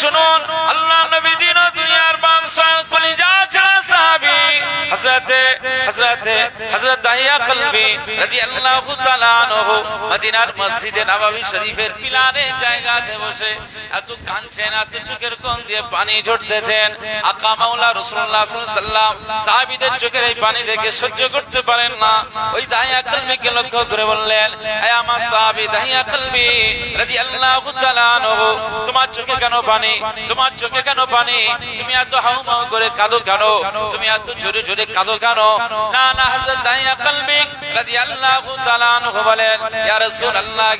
শুনুন, আল্লাহ নবী দিন ও দুনিয়ার বাদশাহ কলিজা ছাড়া সাহাবী হযরত দাহিয়া কলবি রাদিয়াল্লাহু তাআলা আনহু মদিনার মসজিদে নববী শরীফের পিলারে জায়গাতে বসে এত কাঁদছেন, এত চোখের কোণ দিয়ে পানি ঝরতেছেন। আকা মাওলা রাসূলুল্লাহ সাল্লাল্লাহু আলাইহি ওয়াসাল্লাম সাহাবীদের চোখের এই পানি দেখে সহ্য করতে পারেন না। ওই দাহিয়া কলবিকে লক্ষ্য করে বললেন, হে আমার সাহাবী দাহিয়া কলবি রাদিয়াল্লাহু তাআলা আনহু, তোমার চোখে কেন পানি? তোমার চোখে কেন পানি? তুমি এত হাউমাউ করে কাঁদো কেন? তুমি এত জোরে জোরে কাঁদো কেন? না না, হযরত দাহিয়া কলবি রাদিয়াল্লাহু তাআলা আনহু বলেন, ইয়া রাসূলুল্লাহ,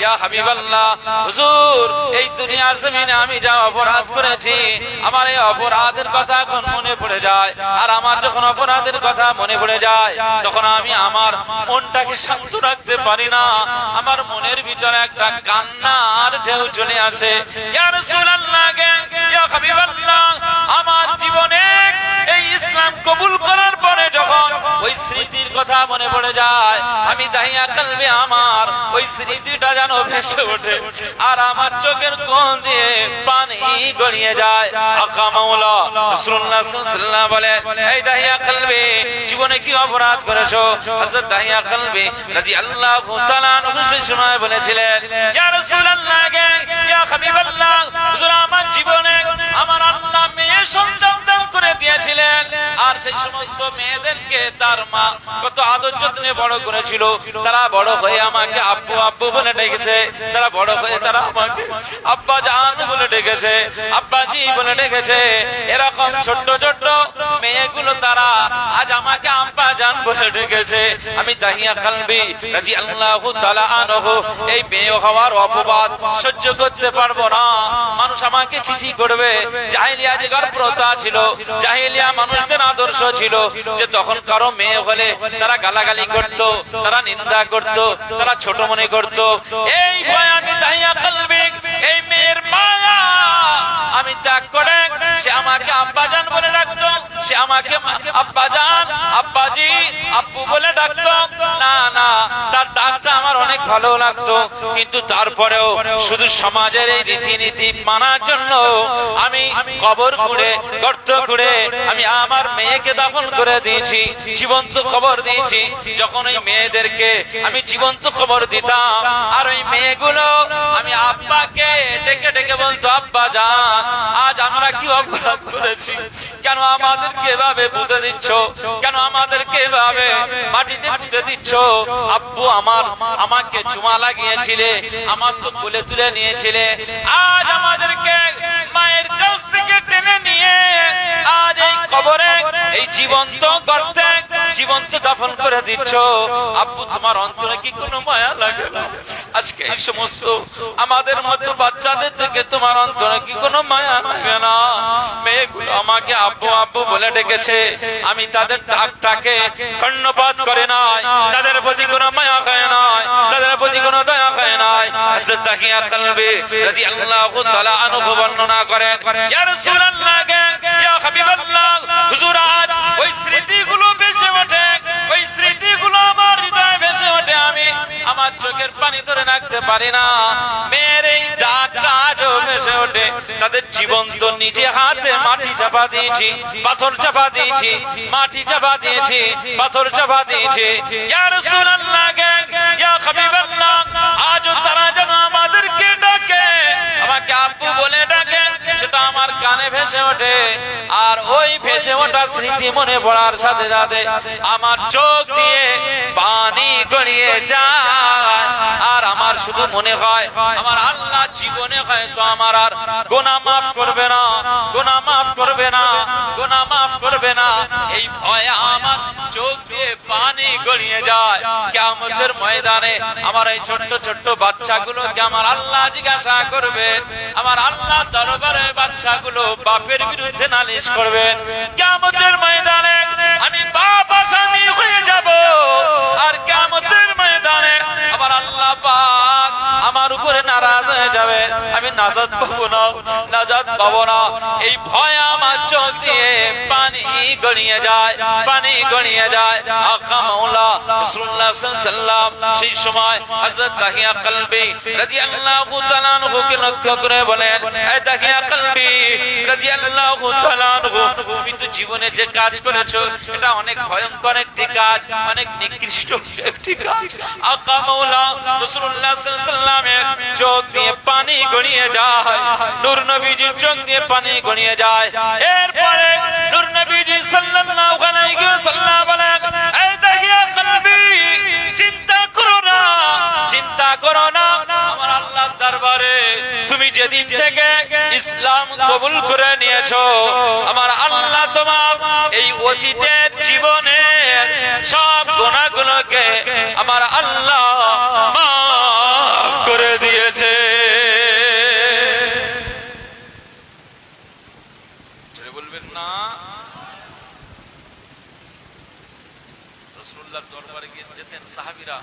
ইয়া হাবিবাল্লাহ, হুজুর এই দুনিয়ার জমিনে আমি যা অপরাধ করেছি, আমার এই অপরাধের কথা এখন মনে পড়ে যায়। আর আমার যখন অপরাধের কথা মনে পড়ে যায়, তখন আমি আমার মনটাকে শান্ত রাখতে পারি না। আমার মনের ভিতরে একটা কান্নার ঢেউ চলে আসে। ইয়া রাসূলুল্লাহ, ইয়া হাবিবাল্লাহ, আমার জীবনে এই ইসলাম কবুল করার পরে যখন ওই স্মৃতির কথা মনে পড়ে যায়, আমি দাহিয়া কলবে আমার ওই স্মৃতিটা যেন ভেসে ওঠে আর আমার চোখের কোণ দিয়ে পানি গড়িয়ে যায়। আকা মাওলা রাসূলুল্লাহ সাল্লাল্লাহু আলাইহি ওয়াসাল্লাম বলেন, এই দাহিয়া কলবে, জীবনে কি অপরাধ করেছো? হযরত দাহিয়া কলবে রাদিয়াল্লাহু তাআলা আনহু সেই সময় বলেছিলেন, ইয়া রাসূলুল্লাহ, ইয়া হাবিবাল্লাহ, হুজুর আমার জীবনে আমার আল্লাহ মেয়ে সন্তান দান করে দিয়েছিলেন। আর সেই সমস্ত মেয়েদেরকে তার মা কত আদর যত্নে বড় করেছিল। তারা বড় হয়ে আমাকে আব্বু আব্বু বলে ডেকেছে, তারা বড় হয়ে তারা আমাকে আব্বা জান বলে ডেকেছে, আব্বাজি বলে ডেকেছে। এরকম ছোট্ট ছোট্ট মেয়েগুলো তারা আজ আমাকে আব্বা জান বলে ডেকেছে। আমি দাহিয়া কলবি রাদিয়াল্লাহু তাআলা আনহু এই মেয়ে হওয়ার অপবাদ সহ্য করতে পারবো না। মানুষ আমাকে ছিছি করবে। জাহেলিয়া যুগের প্রথা ছিল, জাহেলিয়া মানুষদের আদর্শ ছিল যে তখন কারো মেয়ে হলে তারা গালাগালি করত, তারা নিন্দা করত, তারা ছোট মনে করত। এই ভয় আমি দাহিয়া কলবি এই মেয়ের মায়া আমি ত্যাগ করে সে আমাকে আব্বাজান বলে ডাকতো, সে আমাকে আব্বাজান, আব্বাজি, আব্বু বলে ডাকতো। না না, তার ডাকটা আমার অনেক ভালো লাগতো, কিন্তু তারপরেও শুধু সমাজের এই রীতিনীতি মানার জন্য আমি কবর খুঁড়ে গর্ত খুঁড়ে আমি আমার মেয়েকে দাফন করে দিয়েছি, জীবন্ত খবর দিয়েছি। যখন ওই মেয়েদেরকে আমি জীবন্ত খবর দিতাম আর ওই মেয়েগুলো আমি আব্বাকে ডেকে ডেকে বলতো, আব্বা জান আজ আমরা কি অপরাধ করেছি? কেন আমাদেরকে এভাবে পুঁতে দিচ্ছ? কেন আমাদেরকে এভাবে মাটিতে পুঁতে দিচ্ছ? আব্বু আমাকে চুমা লাগিয়েছিলে, আমার তো কোলে তুলে নিয়েছিলে, আজ আমাদেরকে মায়ের কাছ থেকে টেনে নিয়ে আজ এই কবরে এই জীবন্ত গর্তে জীবন্ত দাফন করে দিচ্ছ। আব্বু তোমার অন্তরে কি কোনো মায়া লাগে না? আজকে এই সমস্ত আমাদের মতো বাচ্চাদের থেকে তোমার অন্তরে কি কোনো মায়া লাগে না? মেয়েগুলো আমাকে আব্বু আব্বু বলে ডেকেছে, আমি তাদের ডাকটাকে কর্ণপাত করে নাই, তাদের প্রতি কোনো মায়া খায় নাই, তাদের প্রতি কোনো দয়া খায় নাই। হযরত দাহিয়া কলবি রাদিয়াল্লাহু তাআলা আনহু বর্ণনা করেন, ইয়া রাসূলুল্লাহ, ইয়া হাবিবাল্লাহ, হুজুর আজ ওই স্মৃতিগুলো ভেসে ওঠে, ওই স্মৃতিগুলো আমার হৃদয়ে ভেসে ওঠে, আমি আমার চোখের পানি ধরে রাখতে পারি না। মেয়ের এই ডাকটা আজও ভেসে ওঠে। তাদের জীবন্ত নিজে হাতে মাটি চাপা দিয়েছি, পাথর চাপা দিয়েছি, মাটি চাপা দিয়েছি, পাথর চাপা দিয়েছি। ইয়া রাসূলুল্লাহ, ইয়া হাবিবাল্লাহ, আজও তারা যেন আমাদেরকে ডাকে, আমাকে আব্বু বলে ডাকে, সেটা আমার কানে ভেসে ওঠে। আর ওই ভেসে ওঠা স্মৃতি মনে পড়ার সাথে সাথে আমার চোখ দিয়ে পানি গড়িয়ে যায়। আর আমার শুধু মনে হয় আমার আল্লাহ জীবনে হয়তো আমার আর গুনাহ মাফ করবে না, গুনাহ মাফ করবে না, গুনাহ মাফ করবে না। এই ভয়ে আমার চোখ দিয়ে পানি গড়িয়ে যায়। কিয়ামতের ময়দানে আমার এই ছোট্ট ছোট্ট বাচ্চাগুলোকে আমার আল্লাহ জিজ্ঞাসা করবেন, আমার আল্লাহ দরবারে বাচ্চাগুলো বাপের বিরুদ্ধে নালিশ করবেন। কিয়ামতের ময়দানে আমি বাপ আসামি হয়ে যাব। আর কিয়ামতের ময়দানে আমার আল্লাহ পাক আমার উপরে নারাজ হয়ে যাবে, আমি নাজাত পাবো না, নাজাত পাবো না। এই ভয় আমার চোখ দিয়ে পানি গড়িয়ে যায়, পানি গড়িয়ে যায়। আকা মাওলা রাসূলুল্লাহ সাল্লাল্লাহু আলাইহি ওয়াসাল্লাম সেই সময় হযরত দাহিয়া কলবি রাদিয়াল্লাহু তাআলা আনহুকে লক্ষ্য করে বলেন, এই দাহিয়া কলবি রাদিয়াল্লাহু তাআলা আনহু, তুমি তো জীবনে যে কাজ করেছো এটা অনেক ভয়ঙ্কর একটি কাজ, অনেক নিকৃষ্ট একটি কাজ। আকা মাওলা রাসূলুল্লাহ সাল্লাল্লাহু আলাইহি ওয়াসাল্লামের চোখ দিয়ে পানি গড়িয়ে যায়, নূর নবীজির চোখ দিয়ে পানি গড়িয়ে যায়। এরপরে নূর নবীজি সাল্লাল্লাহু আলাইহি ওয়াসাল্লাম বলেন, এই দেখিয়া কলবি, চিন্তা করো না, চিন্তা করো না, আমার আল্লাহর দরবারে তুমি যেদিন থেকে ইসলাম কবুল করে নিয়েছো, আমার আল্লাহ তোমার এই অতীতের জীবনের সব গুনাহগুলোকে আমার আল্লাহ মাফ করে দিয়েছে। বলবেন না রাসূলুল্লাহর দরবারে গিয়ে যেতেন সাহাবীরা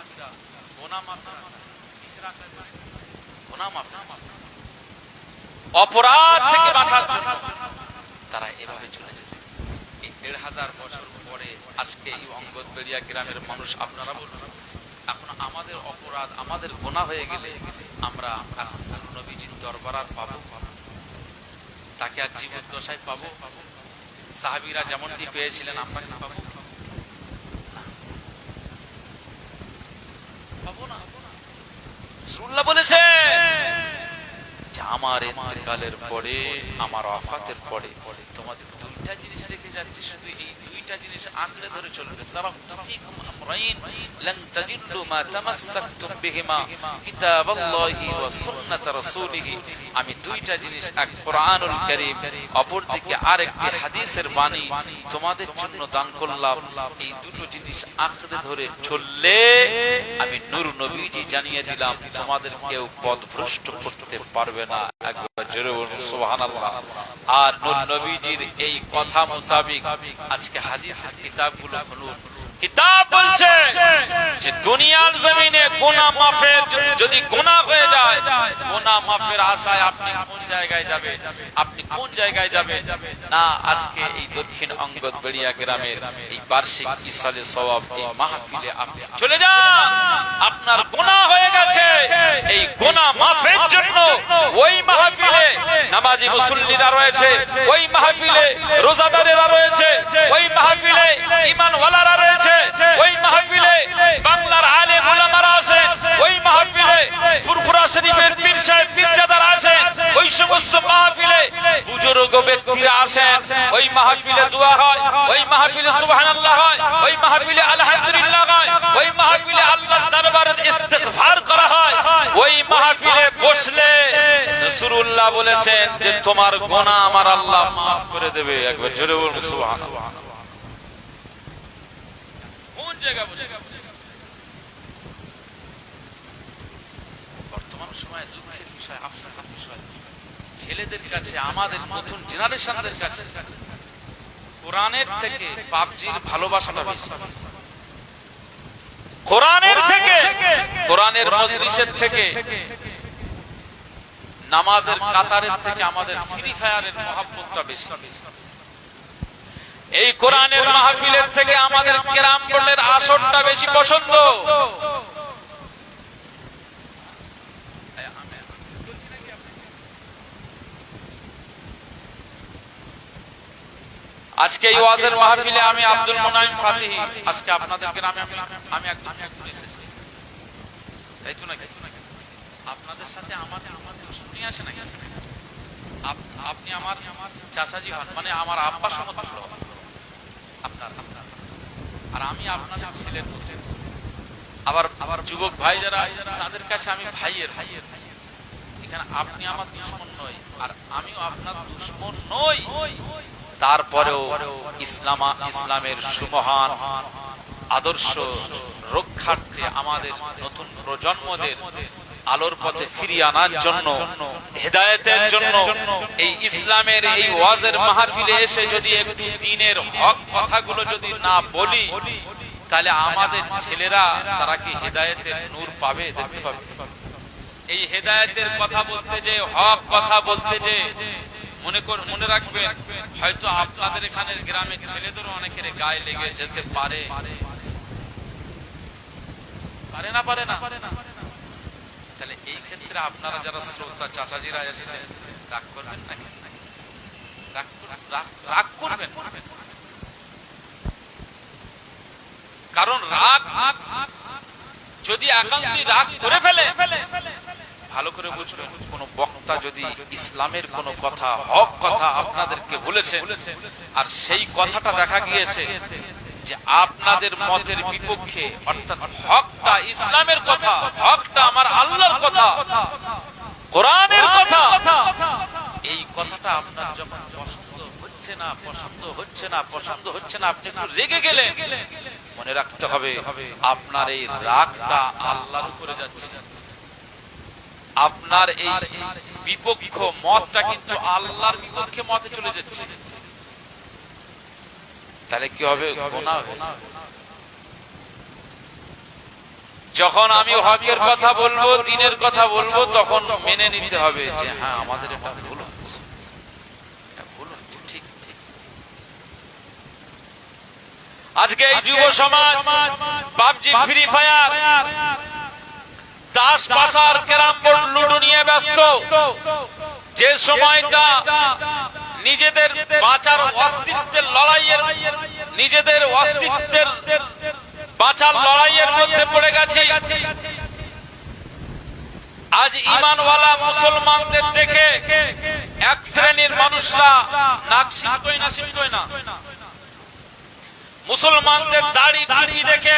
গুনাহ মাফ, কিসের আশায়? গুনাহ মাফ, অপরাধ থেকে বাঁচার জন্য তারা এভাবে চলে যেত। এই ১৫০০ বছর পরে আজকে এই অঙ্গদবেড়িয়া গ্রামের মানুষ, আপনারা বলুন, এখন আমাদের অপরাধ, আমাদের গুনাহ হয়ে গেলে আমরা এখন নবীজির দরবার আর পাবো? তাকে আর জীবদ্দশায় পাবো? সাহাবীরা যেমনটি পেয়েছিলেন আমরা কি পাবো? পাবো না। রাসূলুল্লাহ বলেছে যে আমার ইন্তেকালের পরে, আমার ওয়াফাতের পরে তোমাদের দুইটা জিনিস রেখে যাচ্ছে, শুধু এই দুইটা জিনিস আঁকড়ে ধরে চলবে। তারাকতু ফীকুম আমরাইন লান তাজিল্লু মা তামাসসাকতুম বিহিমা কিতাবাল্লাহি ওয়া সুন্নাত রাসূলিহি। আমি দুইটা জিনিস, এক কোরআনুল কারীম, অপরদিকে আরেকটি হাদিসের বাণী তোমাদের জন্য দান করলাম। এই দুটো জিনিস আঁকড়ে ধরে চললে আমি নূর নবীজি জানিয়ে দিলাম তোমাদের কেউ পথভ্রষ্ট করতে পারবে না। একবার জোরে বলুন সুবহানাল্লাহ। আর নূর নবীজির এই কথা মোতাবেক আজকে হাদিসের কিতাবগুলো খুলুন, কিতাব বলছে যে দুনিয়ার জমিনে গুনাহ মাফের, যদি গুনাহ হয়ে যায়, গুনাহ মাফের আশায় আপনি কোন জায়গায় যাবেন? আপনি কোন জায়গায় যাবেন? না, আজকে এই দক্ষিণ অঙ্গদবেড়িয়া গ্রামের এই বার্ষিক ইসালে সওয়াব এই মাহফিলে আপনি চলে যান। আপনার গুনাহ হয়ে গেছে, এই গুনাহ মাফের জন্য ওই মাহফিলে নামাজি মুসল্লিরা রয়েছে, ওই মাহফিলে রোজাদারেরা রয়েছে, ওই মাহফিলে ঈমানওয়ালারা রয়েছে, ওই মাহফিলে বাংলার আলেম উলামারা আছেন, ওই মাহফিলে ফুরফুরা শরীফের পীর সাহেব পীরজাদারা আছেন, ওই সমস্ত মাহফিলে বুজুর্গ ব্যক্তিরা আসেন, ওই মাহফিলে দোয়া হয়, ওই মাহফিলে সুবহানাল্লাহ হয়, ওই মাহফিলে আলহামদুলিল্লাহ হয়, ওই মাহফিলে আল্লাহর দরবারে ইস্তিগফার করা হয়। ওই মাহফিলে বসলে রাসূলুল্লাহ বলেছেন যে তোমার গুনাহ আমার আল্লাহ মাফ করে দেবে। একবার জোরে বলুন সুবহানাল্লাহ। কোন জায়গা বসে? বর্তমান সময়ে দুঃখের বিষয়, আফসোসের বিষয়, ছেলেদের কাছে, আমাদের নতুন জেনারেশনদের কাছে কোরআনের থেকে পাবজির ভালোবাসাটা বেশি। কোরআনের থেকে, কোরআনের মজলিসের থেকে, নামাজের কাতারের থেকে আমাদের ফ্রি ফায়ারের মহব্বতটা বেশি। এই কোরআনের মাহফিলের থেকে আমাদের কেরাম বোর্ডের আসরটা বেশি পছন্দ। আজকে এই ওয়াজের মাহফিলে আমি আব্দুল মুনাইম ফাতিহি, আজকে আপনাদের গ্রামে আমি একদম ঘুরে এসেছি, তাই তো নাকি? আপনাদের সাথে আমার দুশমনি আছে নাকি? আপনি আমার চাচাজি হন, মানে আমার আব্বা সমতুল্য আপনার, আর আমি আপনাদের ছেলের পুত্র। আবার যুবক ভাই যারা আছেন তাদের কাছে আমি ভাইয়ের। এখানে আপনি আমার দুশমন নই, আর আমিও আপনার দুশমন নই। তারপরেও ইসলামের সুমহান আদর্শ রক্ষার্থে আমাদের নতুন প্রজন্মদের আলোর পথে ফিরিয়ে আনার জন্য, হেদায়েতের জন্য এই ইসলামের এই ওয়াজের মাহফিলে এসে যদি একটু দ্বীনের হক কথাগুলো যদি না বলি, তাহলে আমাদের ছেলেরা তারা কি হেদায়েতের নূর পাবে, দেখতে পাবে? এই হেদায়েতের কথা বলতে যে, হক কথা বলতে যে, মনে রাখবেন, হয়তো আপনাদের এখানের গ্রামের ছেলেদেরও অনেকের গায়ে লেগে যেতে পারে, পারে না? তাহলে এই ক্ষেত্রে আপনারা যারা শ্রোতা চাচাজিরা এসেছেন, রাগ করবেন নাকি? রাগ করবেন, কারণ রাগ যদি একান্তই রাগ করে ফেলে, ভালো করে বুঝবেন, কোন বক্তা যদি ইসলামের কোন কথা, হক কথা আপনাদেরকে বলেছেন, আর সেই কথাটা দেখা গিয়েছে যে আপনাদের মতের বিপক্ষে, অর্থাৎ হকটা ইসলামের কথা, হকটা আমার আল্লাহর কথা, কোরআনের কথা, এই কথাটা আপনার যখন পছন্দ হচ্ছে না, আপনি একটু রেগে গেলেন, মনে রাখতে হবে আপনার এই রাগটা আল্লাহর উপরে যাচ্ছে, আপনার এই বিপক্ষ মতটা কিন্তু আল্লাহর বিপক্ষে মতে চলে যাচ্ছে। তাহলে কি হবে? গুনাহ হবে। যখন আমি হকের কথা বলবো, দ্বীনের কথা বলবো, তখন মেনে নিতে হবে যে হ্যাঁ, আমাদের এটা ভুল হচ্ছে, ঠিক ঠিক। আজকে এই যুব সমাজ পাবজি, ফ্রি ফায়ার, তাস, পাশার, ক্যারাম বোর্ড, লুডো নিয়ে ব্যস্ত। যে সময়টা নিজেদের বাঁচার অস্তিত্বের লড়াইয়ের, নিজেদের অস্তিত্বের বাঁচার লড়াইয়ের মধ্যে পড়ে গেছে, আজ ঈমানওয়ালা মুসলমানদের দেখে এক শ্রেণীর মানুষরা নাক সিটকোয় না, মুসলমানদের দাড়ি টুপি দেখে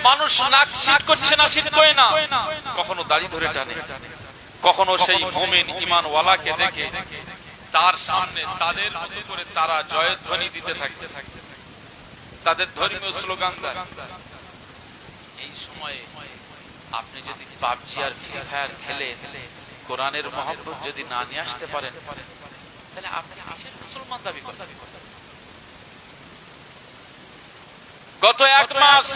মানুষ নাক সিট করছে না, কখনো দাড়ি ধরে টানে, কখনো সেই মুমিন ঈমানওয়ালাকে দেখে তার সামনে তাদের মতো করে তারা জয়ধ্বনি দিতে থাকে, তাদের ধর্মীয় স্লোগান দেয়। এই সময়ে আপনি যদি পাবজি আর ফ্রি ফায়ার খেলে কোরআনের মহব্বত যদি না নিয়ে আসতে পারেন, তাহলে আপনি কিসের মুসলমান দাবি করেন? গত 1 মাস,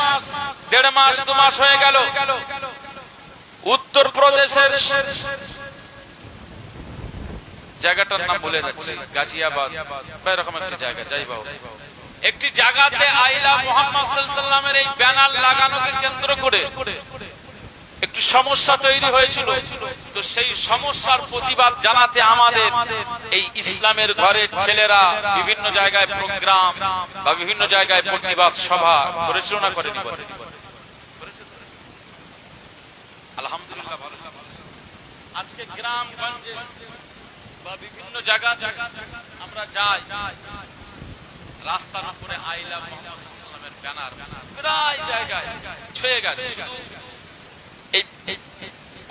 1.5 মাস, 2 মাস হয়ে গেল, উত্তর প্রদেশের জায়গাটার নাম ভুলে যাচ্ছে, গাজিয়াবাদ বা এরকম একটা জায়গা, যাই বাবু, একটি জায়গাতে আইলা মুহাম্মদ সাল্লাল্লাহু আলাইহি ওয়াসাল্লামের এই ব্যানার লাগানোকে কেন্দ্র করে একটু সমস্যা তৈরি হয়েছিল। তো সেই সমস্যার প্রতিবাদ জানাতে আমাদের এই ইসলামের ঘরের ছেলেরা বিভিন্ন জায়গায় প্রোগ্রাম বা বিভিন্ন জায়গায় প্রতিবাদ সভা করেছিল না করেনি? আলহামদুলিল্লাহ ভালো। আজকে গ্রামগঞ্জে বা বিভিন্ন জায়গা আমরা যাই, রাস্তার উপরে আইলা মুহাম্মদ সাল্লাল্লাহু আলাইহি ওয়াসাল্লামের ব্যানার প্রায় জায়গায় ছয়ে গেছে। শুধু এই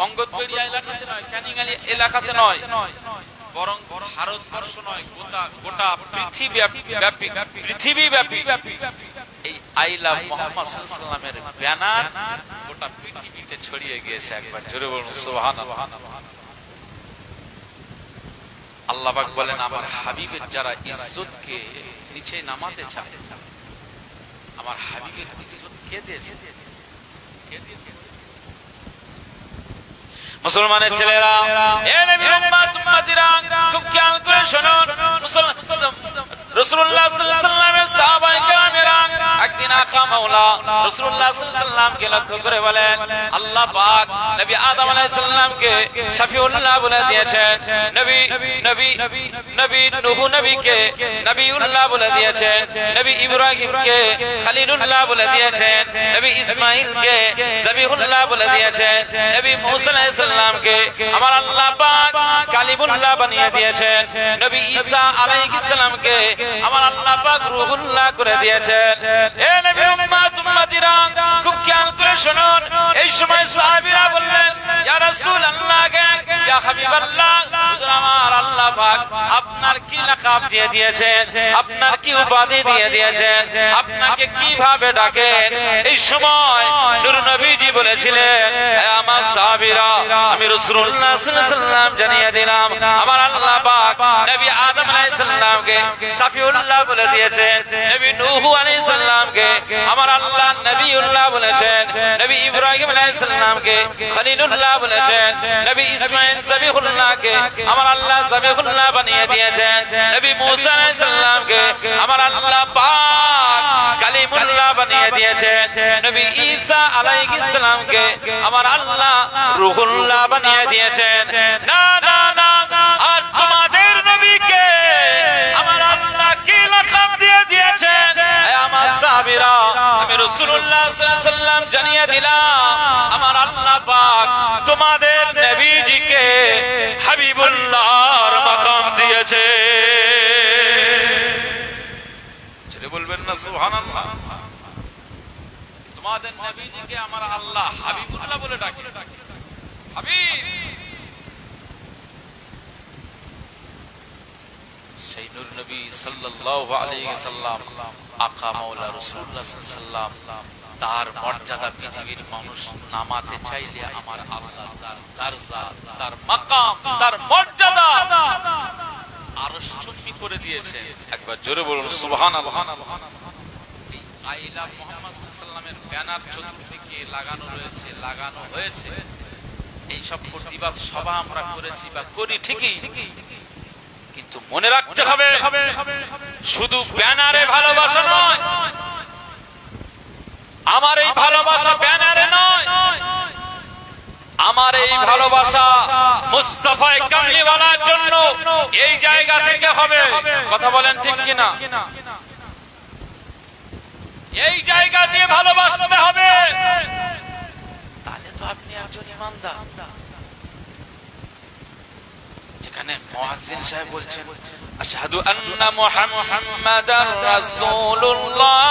অঙ্গদবেড়ি এলাকাতে নয়, ক্যানিং এলাকাতে নয়, বরং ভারতবর্ষ নয়, গোটা পৃথিবীব্যাপী এই আই লাভ মুহাম্মদ সাল্লাল্লাহু আলাইহি ওয়াসাল্লামের ব্যানার গোটা পৃথিবীতে ছড়িয়ে গিয়েছে। একবার জোরে বলুন সুবহানাল্লাহ। আল্লাহ পাক বলেন, আমার হাবিবের যারা ইজ্জতকে নিচে নামাতে চায়, আমার হাবিবের ইজ্জত কে দিয়েছে? মুসলমানের ছেলেরা, এ নবীর উম্মত, উম্মতিরা, খুব খেয়াল করে শুনুন। রাসূলুল্লাহ সাল্লাল্লাহু আলাইহি ওয়াসাল্লামের সাহাবায়ে কেরামেরা একদিন আকা মাওলা রাসূলুল্লাহ সাল্লাল্লাহু আলাইহি ওয়াসাল্লামকে লক্ষ্য করে বলেন, আল্লাহ পাক নবী আদম আলাইহিস সালামকে শফিউল্লাহ বলে দিয়েছেন, নবী নূহ নবীকে নবিউল্লাহ বলে দিয়েছেন, নবী ইব্রাহিমকে খলিলুল্লাহ বলে দিয়েছেন, নবী ইসমাঈলকে জবিহুল্লাহ বলে দিয়েছেন, নবী মূসা আলাইহিস সালামকে আমার আল্লাহ পাক কালিমুল্লাহ বানিয়ে দিয়েছেন, নবী ঈসা আলাইহিস সালামকে আমার আল্লাহ পাক রূহুল্লাহ করে দিয়েছেন। এ নবী উম্মত, উম্মতিরা, খুব খেয়াল করে শুনুন। এই সময় সাহাবীরা বললেন, ইয়া রাসূলুল্লাহ, ইয়া হাবিবাল্লাহ, হুজুর আমার আল্লাহ পাক আপনার কি লাকাব দিয়ে দিয়েছেন, আপনার কি উপাধি দিয়ে দিয়েছেন, আপনাকে কিভাবে ডাকেন? এই সময় নূর নবীজি বলেছিলেন, হে আমার সাহাবীরা, আমি রাসূলুল্লাহ সাল্লাল্লাহু আলাইহি ওয়াসাল্লাম জানিয়ে দিলাম, আমার আল্লাহ পাক নবী আদম আলাইহিস সালামকে শফিউল্লাহ বলে দিয়েছেন, নবী নূহ আলাইহিস সালামকে আমার আল্লাহ নবিউল্লাহ বলেছেন, নবী ইব্রাহিম আলাইহিস সালামকে খলিলুল্লাহ বলেছেন, নবী ইসমাঈল জবিহুল্লাহকে আমার আল্লাহ জবিহুল্লাহ বানিয়ে দিয়েছেন, নবী মূসা আলাইহিস সালামকে আমার আল্লাহ পাক কালিমুল্লাহ বানিয়ে দিয়েছেন, নবী ঈসা আলাইহিস সালামকে আমার আল্লাহ রূহুল্লাহ বানিয়ে দিয়েছেন। না না না, আর তোমাদের নবীকে সাল্লাল্লাহু আলাইহি সাল্লাম জানিয়ে দিলাম আমার আল্লাহ পাক তোমাদের নবীজিকে হাবিবুল্লাহর মাকাম দিয়েছে। ছেড়ে বলবেন না সুবহানাল্লাহ। তোমাদের নবীজিকে আমার আল্লাহ হাবিবুল্লাহ বলে ডাকে। হাবিব সেই নূর নবী সাল্লাল্লাহু আলাইহি সাল্লাম আকা মাওলা রাসূলুল্লাহ সাল্লাল্লাহু আলাইহি সাল্লাম তার মর্যাদা পৃথিবীর মানুষ নামাতে চাইলে আমার আল্লাহ তার দরজা তার মাকাম তার মর্যাদা আরশ চুম্বি করে দিয়েছে। একবার জোরে বলুন সুবহানাল্লাহ। এই আইলা মুহাম্মদ সাল্লাল্লাহু আলাইহি সাল্লামের ব্যানার চতুর্দিকে লাগানো রয়েছে, লাগানো হয়েছে। এই সব প্রতিবাদ সভা আমরা করেছি বা করি ঠিকই, কিন্তু মনে রাখতে হবে শুধু ব্যানারে ভালোবাসা নয়, আমার এই ভালোবাসা ব্যানারে নয়, আমার এই ভালোবাসা মুস্তাফা কামলিওয়ালার জন্য এই জায়গা থেকে হবে। কথা বলেন ঠিক কিনা? এই জায়গা দিয়ে ভালোবাসতে হবে, তাহলে তো আপনি একজন ইমানদার। যেখানে মুয়াজ্জিন সাহেব বলছেন আশহাদু আন্না মুহাম্মাদার রাসূলুল্লাহ,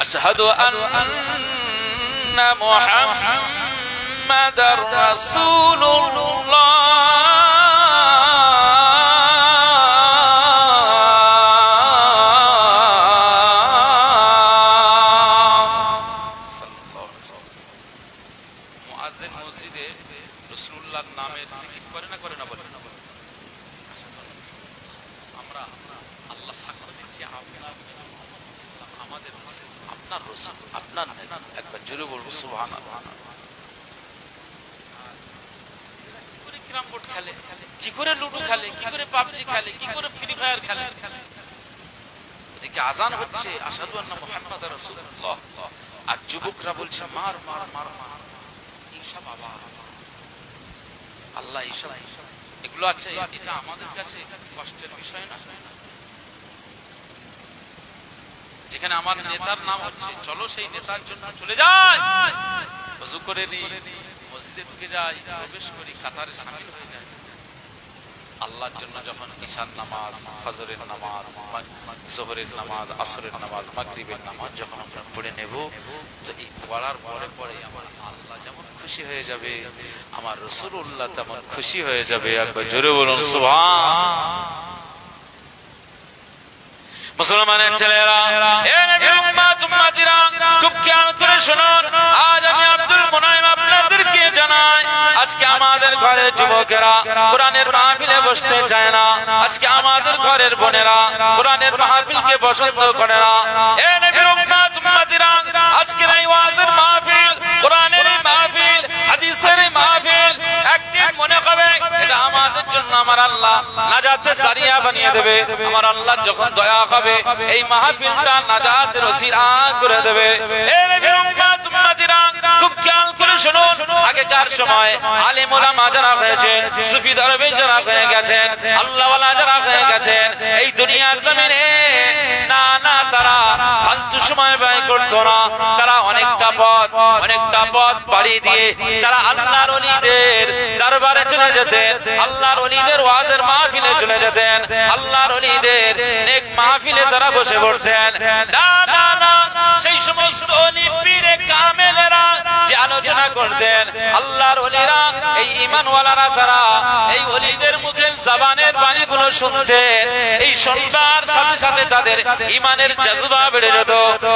আশহাদু আন্না মুহাম্মাদার রাসূলুল্লাহ, কি করে লুডু খেলে, কি করে পাবজি খেলে, কি করে ফ্রি ফায়ার খেলে। ওদিকে আজান হচ্ছে আশহাদু আন্না মুহাম্মাদার রাসূলুল্লাহ, আর যুবকরা বলছে মার মার মার মার। এইসব আওয়াজ আল্লাহ এইসব এগুলো আছে, এটা আমাদের কাছে কষ্টের বিষয় না। যেখানে আমার নেতার নাম হচ্ছে, চলো সেই নেতার জন্য চলে যাই, ওযু করে নি, মসজিদে ঢুকে যাই, প্রবেশ করি, কাতারে শামিল হয়ে যাই। আল্লাহর জন্য যখন ঈশার নামাজ, ফজরের নামাজ, যোহরের নামাজ, আসরের নামাজ, মাগরিবের নামাজ যখন আমরা পড়ে নেব, তো এই পড়ার পরে পরে আমার আল্লাহ যেমন খুশি হয়ে যাবে, আমার রাসূলুল্লাহ তেমন খুশি হয়ে যাবে। একবার জোরে বলুন সুবহান। মুসলমানের ছেলেরা, এ নবীর উম্মত উম্মতিরা, খুব খেয়াল করে শুনুন। আজ আমি আব্দুল মুনাইম আপনাদেরকে জানাই, আজকে আমাদের ঘরের যুবকেরা কোরআনের মাহফিলে বসতে চায় না। আজকে আমাদের ঘরের বোনেরা কোরআনের মাহফিলকে পছন্দ করে না। এ নবীর উম্মত উম্মতিরা, আজকের এই ওয়াজের মাহফিল, কোরআনের মাহফিল, হাদিসের মাহফিল একদিন মনে হবে এটা আমাদের জন্য আমার আল্লাহ নাজাতের জারিয়া বানিয়ে দেবে। আমার আল্লাহ যখন দয়া হবে এই মাহফিলটা নাজাতের ওসিলা করে দেবে। এ নবীর উম্মত উম্মতিরা, খুব খেয়াল করে শুনুন। আগেকার সময় আলেম ওলামা যারা হয়েছেন, সুফি দরবেশ যারা হয়ে গেছেন, আল্লাহওয়ালা যারা হয়ে গেছেন এই দুনিয়ার জমিনে, না না তারা ফালতু সময় ব্যয় করতো না। তারা অনেকটা পথ পাড়ি দিয়ে তারা আল্লাহর ওলিদের দরবারে চলে যেতেন, আল্লাহর ওলিদের ওয়াজের মাহফিলে চলে যেতেন, আল্লাহর ওলিদের নেক মাহফিলে তারা বসে পড়তেন। না না না, সেই সমস্ত ওলি পীরে কামেলেরা যে আলোচনা করতেন, আল্লাহর ওলিরা এই ঈমানওয়ালারা তারা এই ওলিদের মুখের জবানের বাণীগুলো শুনতেন। এই শুনবার সাথে সাথে তাদের ঈমানের জজবা বেড়ে যেত।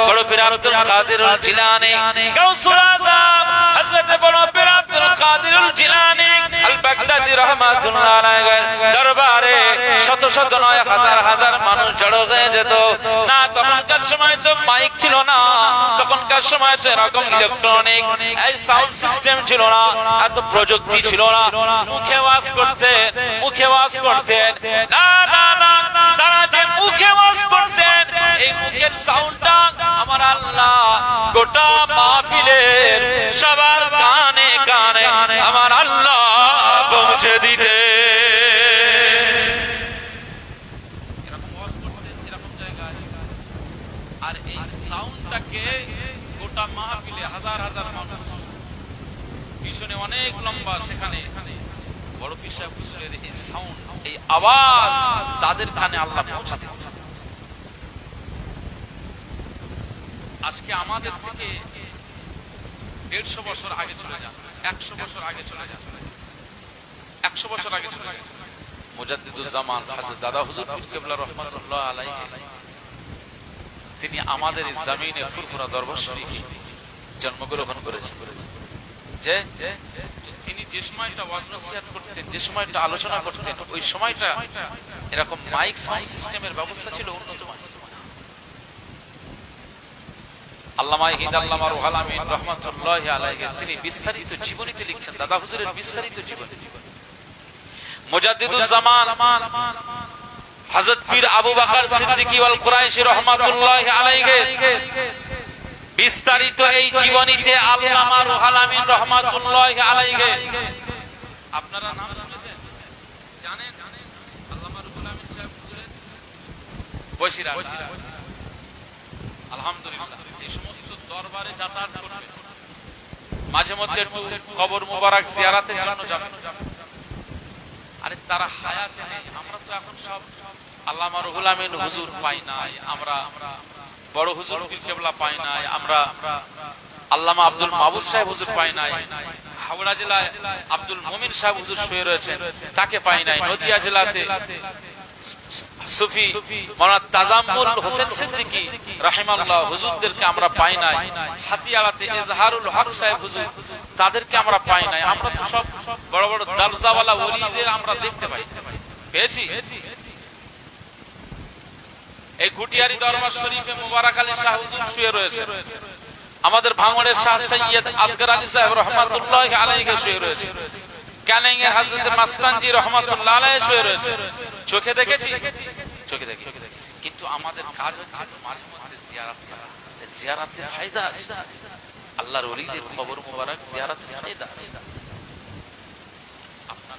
বড় পীর আব্দুল কাদিরুল জিলানী, গাউসুল আযম হযরত বড় পীর আব্দুল কাদিরুল জিলানী আল বাগদাদী রাহমাতুল্লাহ আলাইহির দরবারে শত শত নয় হাজার হাজার মানুষ জড়ো হয়ে যেত। না তখনকার সময় তো মাইক ছিল না, তখনকার সময় তো এরকম ইলেকট্রনিক এই সাউন্ড সিস্টেম ছিল না, এত প্রযুক্তি ছিল না। মুখে ওয়াজ করতেন। না না না, তারা যে মুখে ওয়াজ করতেন এই মুখের সাউন্ডটা আমার আল্লাহ গোটা মাহফিলের সবার কানে কানে আমার আল্লাহ পৌঁছে দিতে। গোটা মাহফিলে হাজার হাজার মানুষ, পিছনে অনেক লম্বা, সেখানে বড় পীর সাহেব হুজুরের এই সাউন্ড, এই আওয়াজ তাদের কানে আল্লাহ পৌঁছে দিতেন। আজকে আমাদের থেকে 150 বছর আগে চলে যান, 100 বছর আগে চলে যান, 100 বছর আগে চলে যান। মুজাদ্দিদুজ্জামান হযরত দাদা হুজুর পীর কেবলা রহমাতুল্লাহ আলাইহি, তিনি আমাদের এই জমিনে ফুরফুরা দরবার শরীফে জন্মগ্রহণ করেছেন। যে তিনি যে সময়টা ওয়াজ নসিহত করতেন, যে সময়টা আলোচনা করতেন, ওই সময়টা এরকম মাইক সাউন্ড সিস্টেমের ব্যবস্থা ছিল উন্নত মানের। আল্লামা হিদ আল্লামা রুহুল আমিন রাহমাতুল্লাহি আলাইহি তিনি বিস্তারিত জীবনীতে লিখছেন, দাদা হুজুরের বিস্তারিত জীবনী। মুজাদ্দিদুজ্জামান হযরত পীর আবু বকর সিদ্দিকী ওয়াল কুরাইশি রাহমাতুল্লাহি আলাইহি বিস্তারিত এই জীবনীতে আল্লামা রুহুল আমিন রাহমাতুল্লাহি আলাইহি, আপনারা নাম শুনেছেন, জানেন আল্লামা রুহুল আমিন সাহেব হুজুরের বসিরা, আলহামদুলিল্লাহ এই সমস্ত দরবারে যাতায়াত করবে, মাঝে মধ্যে একটু কবর মোবারক জিয়ারতের জন্য যাবেন। আরে তারা হায়াতে নেই, আমরা তো এখন সব আল্লামা রুহুল আমিন হুজুর পাই নাই, আমরা বড় হুজুর পীর কেবলা পাই নাই, আমরা আল্লামা আব্দুল মাহবুব সাহেব হুজুর পাই নাই, হাওড়া জেলায় আব্দুল মুমিন সাহেব হুজুর শুয়ে রয়েছেন, তাকে পাই নাই, নদিয়া জেলাতে সুফি মাওলানা তাজাম্মুল হোসেন সিদ্দিকী রাহিমাহুল্লাহ হুজুরদেরকে আমরা পাই নাই, হাতিয়ারাতে ইজহারুল হক সাহেব হুজুর, তাদেরকে আমরা পাই নাই। আমরা তো সব বড় বড় দরজাওয়ালা ওলিদের আমরা দেখতে পাই, পেয়েছি। এই ঘুটিয়ারি দরবার শরীফে মুবারক আলী শাহ হুজুর শুয়ে রয়েছে, আমাদের ভাঙড়ের শাহ সৈয়দ আসগর আলী সাহেব রহমাতুল্লাহি আলাইহি শুয়ে রয়েছে, ক্যানিং এর হযরত মাস্তানজি রহমাতুল্লাহ আলাইহি শুয়ে রয়েছে। চোখে দেখেছি, চোখে দেখি, কিন্তু আমাদের কাজ হচ্ছে মাঝে মধ্যে জিয়ারত করা, জিয়ারতে ফায়দা আছে, আল্লাহর ওলিদের কবর মোবারক জিয়ারতে ফায়দা আছে। আপনার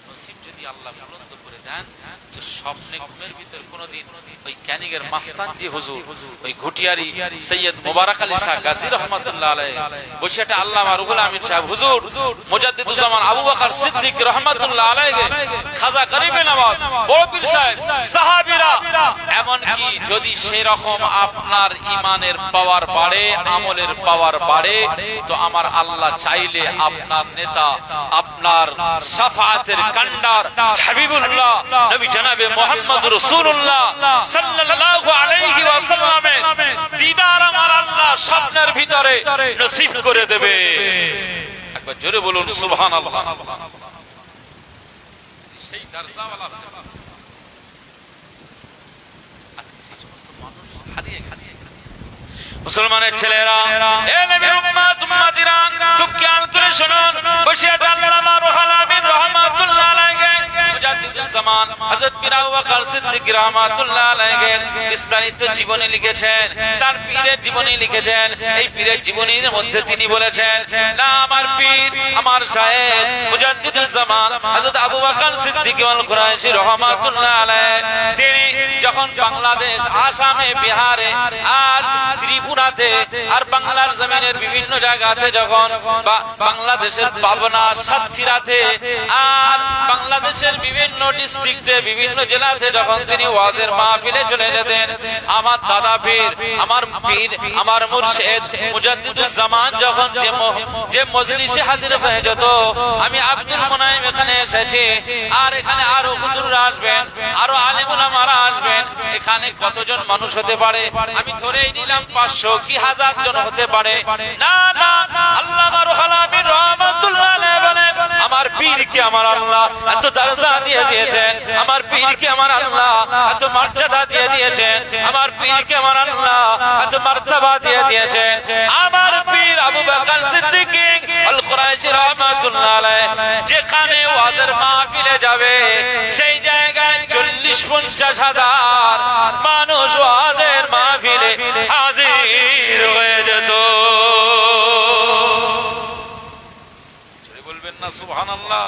নসিব যদি আল্লাহ বুলন্দ করে দেন, তো স্বপ্নে ঘুমের ভিতর কোনদিন ওই ক্যানিং এর মাস্তানজি হুজুর, ওই ঘুটিয়ারি সৈয়দ মুবারক আলী শাহ গাজী রহমাতুল্লাহ আলাইহি বসিয়াটা আল্লামা রুহুল আমিন সাহেব হুজুর, মুজাদ্দিদুজ্জামান আবু বকর সিদ্দিক রহমাতুল্লাহ আলাইহি, খাজা গরিবে নওয়াজ, বড় পীর সাহেব, সাহাবীরা, এমন কি যদি সেই রকম আপনার ঈমানের পাওয়ার বাড়ে, আমলের পাওয়ার বাড়ে, তো আমার আল্লাহ চাইলে আপনার নেতা, আপনার শাফাআতের কান্ডার হাবিবুল্লাহ নবী জনাবে মুহাম্মদ রাসূলুল্লাহ সাল্লাল্লাহু আলাইহি ওয়াসাল্লামের দিদার আমার আল্লাহ স্বপ্নের ভিতরে নসিব করে দেবে। একবার জোরে বলুন সুবহানাল্লাহ। সেই দরজাওয়ালা হতে পারে। আজকে সেই সমস্ত মানুষ হারিয়ে গেছে। মুসলমানের ছেলেরা, এ নবীর উম্মত উম্মতিরা, খুব খেয়াল করে শুনুন, বসিয়াটা আল্লামা রুহুল আমিন রাহমাতুল্লাহ আলাইহি, মুজাদ্দিদুজ্জামান হযরত পীর আবু বকর সিদ্দিক রাহমাতুল্লাহ আলাইহি বিস্তারিত জীবনী লিখেছেন, তার পীরের জীবনী লিখেছেন। এই পীরের জীবনীর মধ্যে তিনি বলেছেন, না আমার পীর, আমার শায়েখ মুজাদ্দিদুজ্জামান হযরত আবু বকর সিদ্দিক ওয়াল কুরাইশি রাহমাতুল্লাহ আলাইহি, তিনি যখন বাংলাদেশ, আসামে, বিহারে আর ত্রিপুরাতে আর বাংলার জমিনের বিভিন্ন জায়গাতে, যখন বাংলাদেশের পাবনা, সাতক্ষীরাতে আর বাংলাদেশের বিভিন্ন ডিস্ট্রিক্টে, বিভিন্ন জেলাতে যখন তিনি ওয়াজের মাহফিলে চলে যেতেন, আমার দাদা পীর, আমার পীর, আমার মুর্শিদ মুজাদ্দিদুজ্জামান যখন যে মজলিসে হাজির হয়ে যেত, আমি আব্দুল মুনাইম এখানে এসেছি, আর এখানে আরো হুজুররা আসবেন, আরো আলেম উলামারা আসবেন, এখানে কতজন মানুষ হতে পারে? আমি ধরেই নিলাম 500 কি 1000 জন হতে পারে। না না, আল্লামা রুহুল আমিন রাহমাতুল্লাহ আলাইহি বলেন, আমার পীরকে আমার আল্লাহ এত দরজা দিয়ে দিয়েছেন, আমার পীরকে আমার আল্লাহ এত মর্যাদা দিয়ে দিয়েছেন, আমার পীরকে আমার আল্লাহ এত মার্তবা দিয়ে দিয়েছেন। আমার পীর আবু বকর সিদ্দিক আল কুরাইশি রাহমাতুল্লাহ আলাইহি যেখানে ওয়াজের মাহফিলে যাবে, সেই জায়গায় 40-50 হাজার মানুষ ওয়াজের মাহফিলে হাজির হয়ে যেত। বলবেন না সুবহানাল্লাহ?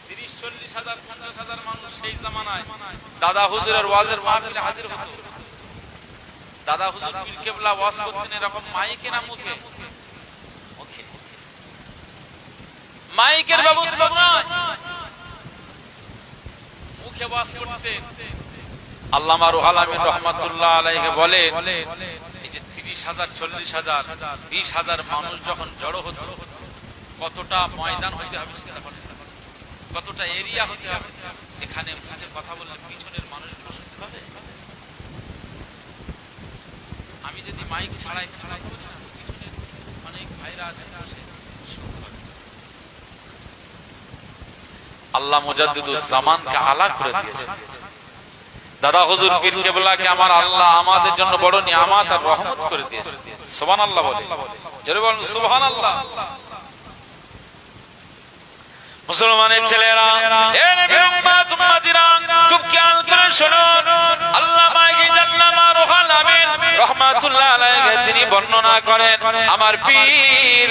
30-40 হাজার 50 হাজার মানুষ সেই জামানায় দাদা হুজুরের ওয়াজের মাহফিলে হাজির হতো। দাদা হুজুর পীর কেবলা ওয়াজ করতেন এরকম মাইকে না মুখে? মুখে। মাইকের ব্যবস্থা নয়, মুখে ওয়াজ করতেন। আল্লামা রুহুল আমিন রাহমাতুল্লাহ আলাইহি বলে, এই যে 30,000 40,000 20,000 মানুষ যখন জড়ো হতো, কতটা ময়দান হতে হবে চিন্তা করেন, কতটা এরিয়া হতে হবে। এখানে মুখে কথা বললে পিছনের মানুষগুলো শুনতে পাবে। আমি যদি মাইক ছাড়াই কথা বলি না, পিছনে অনেক ভাইরা আছেন শুনতে পাবে। আল্লাহ মুজাদ্দিদুজ জামানকে আলা করে দিয়েছে। দাদা হুজুর পীর কেবলাকে আমার আল্লাহ আমাদের জন্য বড় নিয়ামত আর রহমত করে দিয়েছে। সুবহানাল্লাহ বলে, জোরে বলুন সুবহানাল্লাহ। মুসলমানের ছেলেরা, এ নবী উম্মত উম্মতিরা, খুব খেয়াল করে শোনো। আল্লামা আল্লামা রুহুল আমিন রাহমাতুল্লাহ আলাইহি তিনি বর্ণনা করেন, আমার পীর,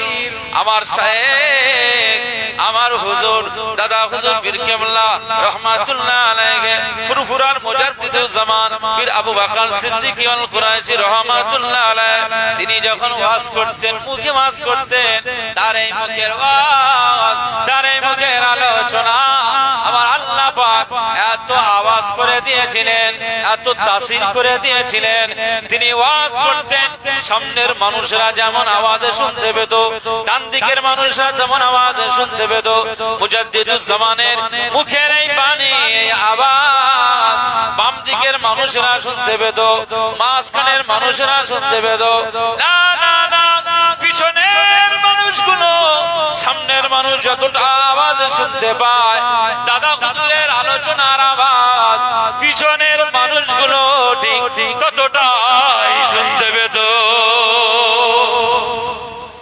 আমার শায়েখ, আমার হুজুর দাদা হুজুর পীর কেবলা রাহমাতুল্লাহ আলাইহি ফুরফুরার মুজাদ্দিদুজ জামান পীর আবু বকর সিদ্দিক আল কুরাইশি রাহমাতুল্লাহ আলাইহি তিনি যখন ওয়াজ করতেন, মুখে ওয়াজ করতেন, তার এই মুখের ওয়াজ, তার এই মুখের আলোচনা আমার আল্লাহ পাক এত আওয়াজ করে দিয়েছিলেন, এত তাসির করে দিয়েছিলেন। তিনি ওয়াজ করতেন, সামনের মানুষরা যেমন আওয়াজে শুনতে পেত, ডান দিকের মানুষরা তেমন আওয়াজে শুনতে পেত। মুজাদ্দিদুজ জামানের মুখের এই বাণী, এই আওয়াজ বাম দিকের মানুষরা শুনতে পেত, মাঝখানের মানুষরা শুনতে পেত না, না, না, পিছনের মানুষগুলো সামনের মানুষ যতটা আওয়াজ শুনতে পায়, দাদা হুজুরের আলোচনার আওয়াজ পিছনের মানুষগুলো ঠিক ততটাই শুনতে পেত।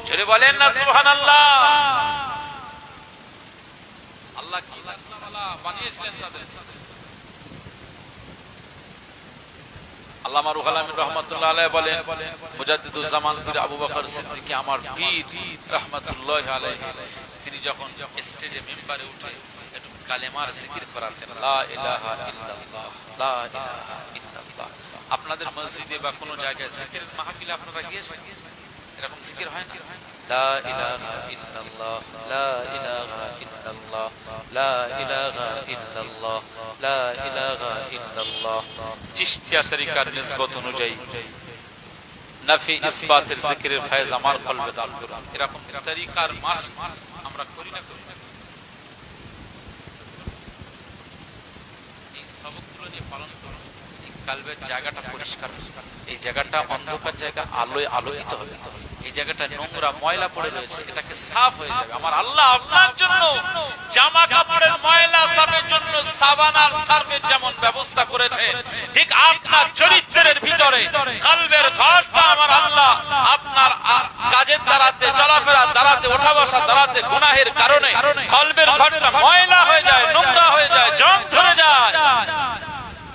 ছেড়ে বলেন না সুবহানাল্লাহ। আল্লাহ কি বানিয়েছিলেন তাদের। আল্লামা রুহুল আমিন রাহমাতুল্লাহ আলাইহি বলেন, মুজাদ্দিদুজ জামান পীর আবু বকর সিদ্দিক আমার পীর রাহমাতুল্লাহ আলাইহি তিনি যখন স্টেজে মিম্বারে উঠে একটু কালেমার জিকির করাতেন, লা ইলাহা ইল্লাল্লাহ, লা ইলাহা ইল্লাল্লাহ। আপনাদের মসজিদে বা কোনো জায়গায় জিকিরের মাহফিলে আপনারা গিয়েছেন, এরকম জিকির হয় না? লা ইলাহা ইল্লাল্লাহ, লা ইলাহা ইল্লাল্লাহ, লা ইলাহা ইল্লাল্লাহ, লা ইলাহা ইল্লাল্লাহ। চিশতিয়া তরিকার নিসবত অনুযায়ী নফি ইসবাতের জিকিরের ফয়েজ আমার কলবে দান করুন। এরকম তরিকার মাস আমরা করি না? এই সবকগুলো নিয়ে পালন করুন। এই কলবের জায়গাটা পরিষ্কার, এই জায়গাটা অন্ধকার জায়গা আলোয় আলোকিত হবে। এই জায়গাটা নোংরা ময়লা পড়ে রয়েছে, এটাকে সাফ হয়ে যাবে। আমার আল্লাহ আপনার জন্য জামা কাপড়ের ময়লা সাফের জন্য সাবান আর সার্ফের যেমন ব্যবস্থা করেছে, ঠিক আপনার চরিত্রের ভিতরে কলবের ঘরটা আমার আল্লাহ আপনার কাজের দ্বারাতে, চলাফেরার দ্বারাতে, ওঠা বসা দ্বারাতে গুনাহের কারণে কলবের ঘরটা ময়লা হয়ে যায়, নোংরা হয়ে যায়, জং ধরে যায়।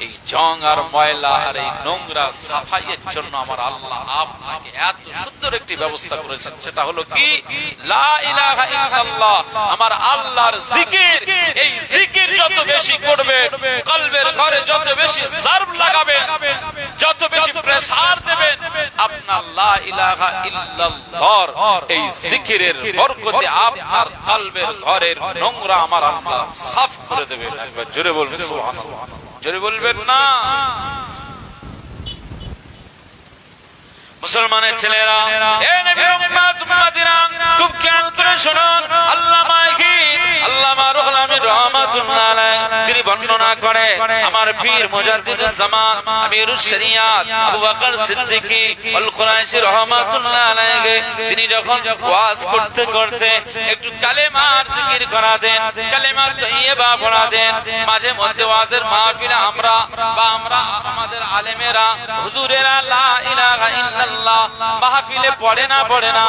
এই জং আর ময়লা আর এই নোংরা সাফাইয়ের জন্য আমার আল্লাহ আপনাকে এত সুন্দর একটি ব্যবস্থা করেছেন, সেটা হলো কি? লা ইলাহা ইল্লাল্লাহ, আমার আল্লাহর জিকির। এই জিকির যত বেশি করবেন, কলবের ঘরে যত বেশি জারব লাগাবেন, যত বেশি প্রেসার দেবেন, আপনার লা ইলাহা ইল্লাল্লাহর এই জিকিরের বরকতে আপনার কলবের ঘরের নোংরা আমার আল্লাহ সাফ করে দেবেন। একবার জোরে বলবেন সুবহানাল্লাহ, জোরে বলবেন না? মুসলমানের ছেলেরা, এ নবী উম্মত উম্মতিরা, খুব খেয়াল করে শুনুন। আল্লামা রুহুল আমিন রাহমাতুল্লাহ আলাইহি তিনি বর্ণনা করে, আমার পীর মুজাদ্দিদুজ জামান আমিরুশ শরিয়াত আবু বকর সিদ্দিক আল কুরাইশি রাহমাতুল্লাহ আলাইহি তিনি যখন ওয়াজ করতে করতে একটু কালেমার জিকির করাতেন, কালেমা তাইয়্যিবা পড়াতেন। মাঝে মধ্যে ওয়াজের মাহফিলে আমরা আমাদের আলেমেরা, হুজুরেরা লা ইলাহা ইল্লাল্লাহ মাহফিলে পড়ে না,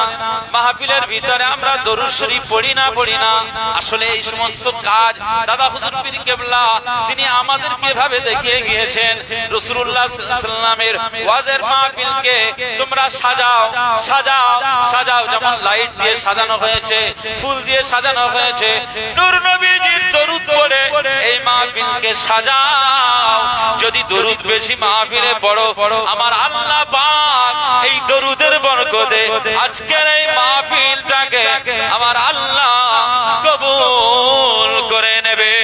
মাহফিলের ভিতরে আমরা দরুদ শরীফ পড়ি না। আসলে এই সমস্ত কাজ দাদা হুজুর পীর কেবলা তিনি আমাদেরকে ভাবে দেখিয়ে গিয়েছেন। রাসূলুল্লাহ সাল্লাল্লাহু আলাইহি ওয়াসাল্লামের ওয়াজের মাহফিলকে তোমরা সাজাও যেমন লাইট দিয়ে সাজানো হয়েছে, ফুল দিয়ে সাজানো হয়েছে, নূর নবীজির দরুদ পড়ে এই মাহফিলকে সাজাও। যদি দরুদ বেশি মাহফিলে পড়ো, আমার আল্লাহ পাক এই দরুদের বরকতে আজকের এই মাহফিলটাকে আমার আল্লাহ কবুল করে নেবে।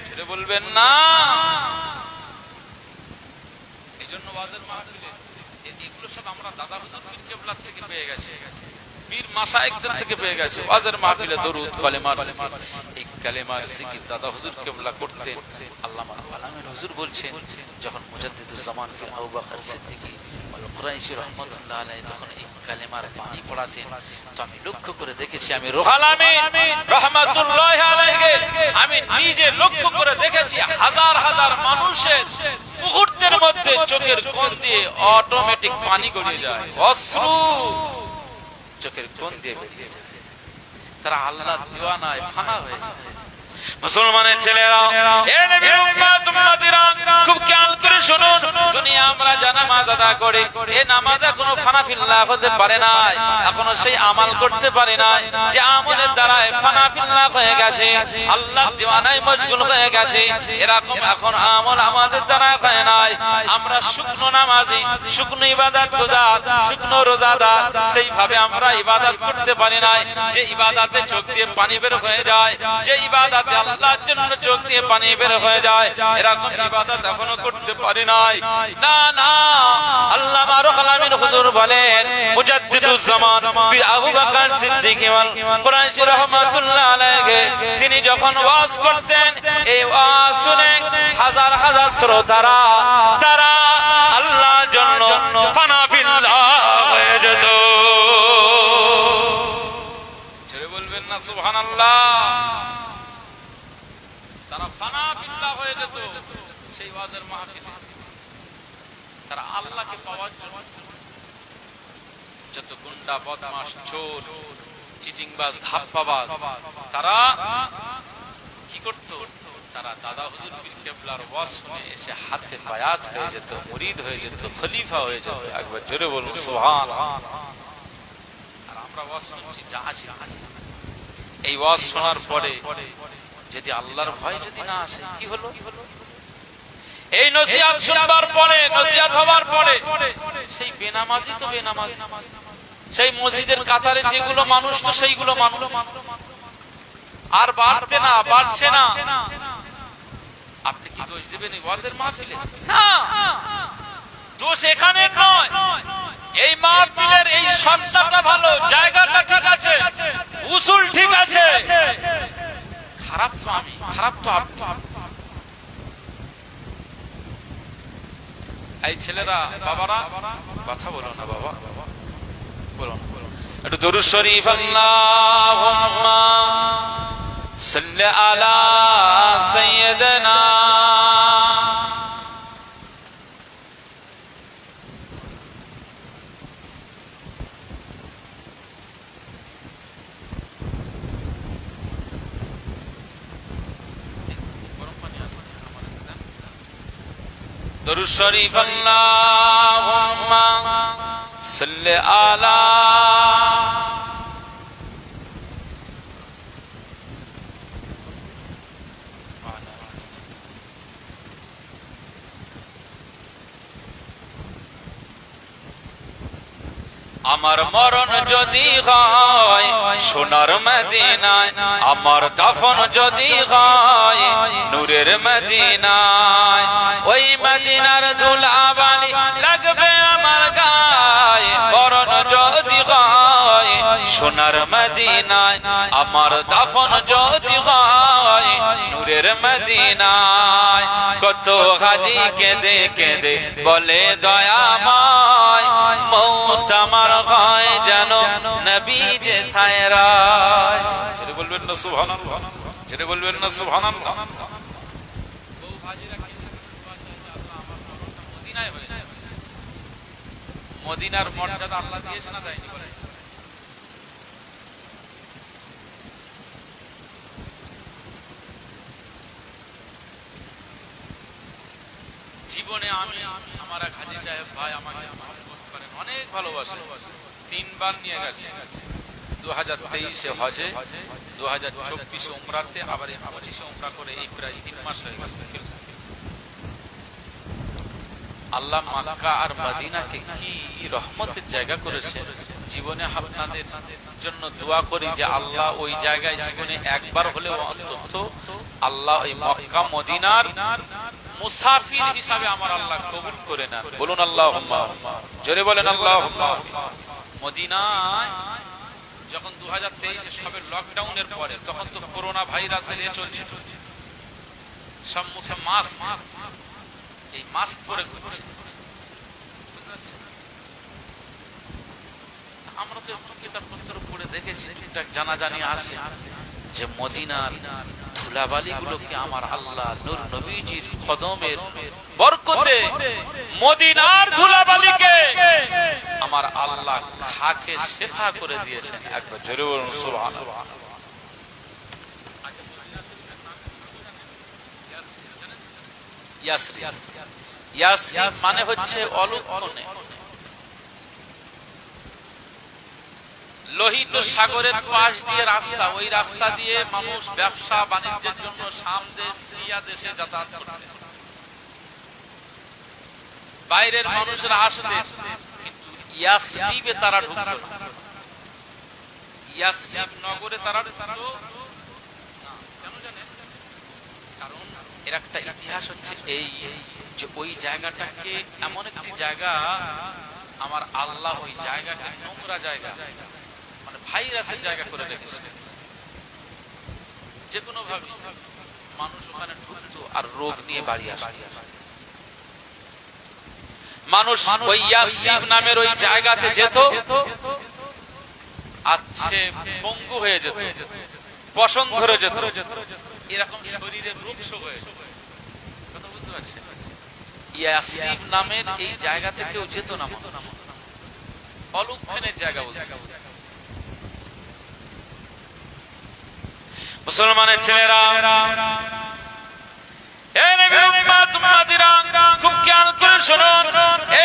ছেড়ে বলবেন না। এই জন্য ওয়াজের মাহফিলে এগুলো সব আমরা দাদা হুজুর পীর কেবলার থেকে পেয়ে গেছি, পীর মাশায়েখদের থেকে পেয়ে গেছে। ওয়াজের মাহফিলে দরুদ কালেমার জিকির, এই কালেমার জিকির দাদা হুজুর কেবলা করতেন। আল্লামা আলামের হুজুর বলছেন, যখন মুজাদ্দিদুজ জামান পীর আবু বকর সিদ্দিকী আল কুরাইশি রাহমাতুল্লাহ আলাইহি যখন এই কালেমার বাণী পড়াতেন, তো আমি লক্ষ্য করে দেখেছি, আমি রুহুল আমিন রাহমাতুল্লাহ আলাইহি আমি নিজে লক্ষ্য করে দেখেছি, হাজার হাজার মানুষের মুহূর্তের মধ্যে চোখের কোণ দিয়ে অটোমেটিক পানি গড়িয়ে যায়, অশ্রু চোখের কোণ দিয়ে বেরিয়ে যায়। তারা আল্লাহর দিওয়ানায় ফানা হয়ে যায়। মুসলমানের ছেলেরা, এ নবীর উম্মত উম্মতিরা, খুব খেয়াল করে শুনুন। দুনিয়া আমরা জানা নামাজ আদা করি, এই নামাজে কোনো ফানাফিল্লাহ হতে পারে না, এখনো সেই আমাল করতে পারে না যে আমলের দ্বারা ফানাফিল্লাহ হয়ে গেছে, আল্লাহর দিওয়ানায় মশগুল হয়ে গেছে। এরকম এখন আমল আমাদের দ্বারা হয় নাই। আমরা শুকনো নামাজি, শুকনো ইবাদত গুজার, শুকনো রোজাদার, সেইভাবে আমরা ইবাদত করতে পারি নাই। যে ইবাদতে চোখ দিয়ে পানি বের হয়ে যায়, যে ইবাদতে আল্লাহর জন্য চোখ দিয়ে পানি বের হয়ে যায়, এরকম ইবাদত এখনো করতে পারি নাই। না না, আল্লামা রুহুল আমিন হুজুর বলেন, মুজাদ্দিদুজ জামান পীর আবু বকর সিদ্দিকী ওয়াল কুরাইশি রাহমাতুল্লাহ আলাইহি তিনি যখন ওয়াজ করতেন, এই ওয়াজ শুনে হাজার হাজার শ্রোতারা তারা আল্লাহর জন্য ফানাফিল্লাহ হয়ে যেত। ছেড়ে বলবেন না সুবহানাল্লাহ। তারা ফানাফিল্লাহ হয়ে যেত সেই ওয়াজের মাহফিলে। তারা আল্লাহকে পাওয়ার জন্য যত গুন্ডা, বদমাশ, চোর, চিটিংবাজ, ধাপ্পাবাজ, তারা কি করত? তারা দাদা হুজুর পীর কেবলার ওয়াজ শুনে এসে হাতে বায়াত হয়ে যেত, মুরিদ হয়ে যেত, খলিফা হয়ে যেত। একবার জোরে বলুন সুবহানাল্লাহ। আর আমরা ওয়াজ শুনছি যা আছে, এই ওয়াজ শোনার পরে যদি আল্লাহর ভয় যদি না আসে, কি হলো? এই নসিহত শুনবার পরে, নসিহত হবার পরে সেই বেনামাজি তো বেনামাজি, সেই মসজিদের কাতারে যেগুলো মানুষ তো সেইগুলো মানুষ, আর বাড়তে না, বাড়ছে না। আপনি কি দোষ দেবেন এই ওয়াজের মাহফিলে? না, দোষ এখানে নয়। এই মাহফিলের এই সত্তাটা ভালো, জায়গাটা ঠিক আছে, উসুল ঠিক আছে। খারাপ তো আমি, খারাপ তো আপনি। এই ছেলেরা, বাবারা, কথা বলো না বাবা, বলো একটু দরুদ শরীফ। আল্লাহুম্মা সাল্লি আলা সাইয়্যিদিনা দরুদ শরীফ। আল্লাহুম্মা সাল্লি আলা আমার মরণ যদি হয় সোনার মদিনায়, আমার দাফন যদি হয় নূরের মদিনায়, ওই মদিনার ধুলাবালি লাগবে আমার গায়ে। মরণ যদি হয় সোনার মদিনায়, আমার দাফন যদি হয় নূরের মদিনায়। কত হাজি কেঁদে কেঁদে বলে দয়াময়, মৌত আমার হয় যেন নবী যেথায় রায়। ছেড়ে বলবেন না সুবহানাল্লাহ, ছেড়ে বলবেন না সুবহানাল্লাহ। মদিনার মর্যাদা আল্লাহ দিয়েছে না দেয়নি? জীবনে আমি, আমার এক হাজী সাহেব ভাই আমাকে মহব্বত করেন, অনেক ভালোবাসে, 3 বার নিয়ে গেছে, 2023-এ হজে, 2024-এ উমরাতে, আবার এই 25-এ উমরা করে এই প্রায় 3 মাস হয়ে গেল। আল্লাহ মক্কা আর মদিনাকে কি রহমতের জায়গা করেছে। জীবনে আপনাদের জন্য দোয়া করি যে আল্লাহ ওই জায়গায় জীবনে একবার হলেও অন্তত আল্লাহ ওই মক্কা মদিনার মুসাফির হিসাবে আমার আল্লাহ কবুল করে নেন। বলুন আল্লাহুম্মা, জোরে বলেন আল্লাহুম্মা। মদিনায় যখন 2023-এ সবে লকডাউনের পরে, তখন তো করোনা ভাইরাসের চলছিল, সম্মুখে মাস্ক, এই মাস্ক পরে ঘুরছে। আমরা তো কিতাবপত্র পড়ে দেখেছি, ঠিকঠাক জানা জানি আছে যে মদিনার ধুলাবালি গুলোকে আমার আল্লাহ নূর নবীজির কদমের বরকতে, মদিনার ধুলাবালিকে আমার আল্লাহ খাকে শেফা করে দিয়েছেন। একবার জোরে বলুন সুবহানাল্লাহ। ইয়াসরিব মানে হচ্ছে অলক্ষণে, লোহিত সাগরের পাশ দিয়ে রাস্তা, ওই রাস্তা দিয়ে মানুষ ব্যবসা বাণিজ্যের জন্য শাম দেশ, সিরিয়া দেশে যাতায়াত করতেন। বাইরের মানুষরা আসতেন, কিন্তু ইয়াসরিবে তারা ঢুকত না। ইয়াসরিব নগরে তারা ঢুকত না। কেন জানেন? কারণ এর একটা ইতিহাস হচ্ছে এই যে ওই জায়গাটাকে এমন একটি জায়গা, আমার আল্লাহ ওই জায়গাকে নোংরা জায়গা, মানে ভাইরাসের জায়গা করে রেখেছে। যে কোনো ভাবে মানুষ ওখানে ঢুকতো আর রোগ নিয়ে বাড়ি আসতো। মানুষ ওই ইয়াসরিব নামের ওই জায়গাতে যেত, আছে পঙ্গু হয়ে যেত, বসন ধরে যেত, এরকম শরীরে রোগ শোক হয়ে যেত। কথা বুঝতে পারছেন? ইয়াসরিব নামের এই জায়গাতে কেউ যেত না, অলক্ষণের জায়গা বলতে। মুসলমানের ছেলেরা, এই নবীর উম্মত উম্মতিরা, খুব খেয়াল করে শুনুন,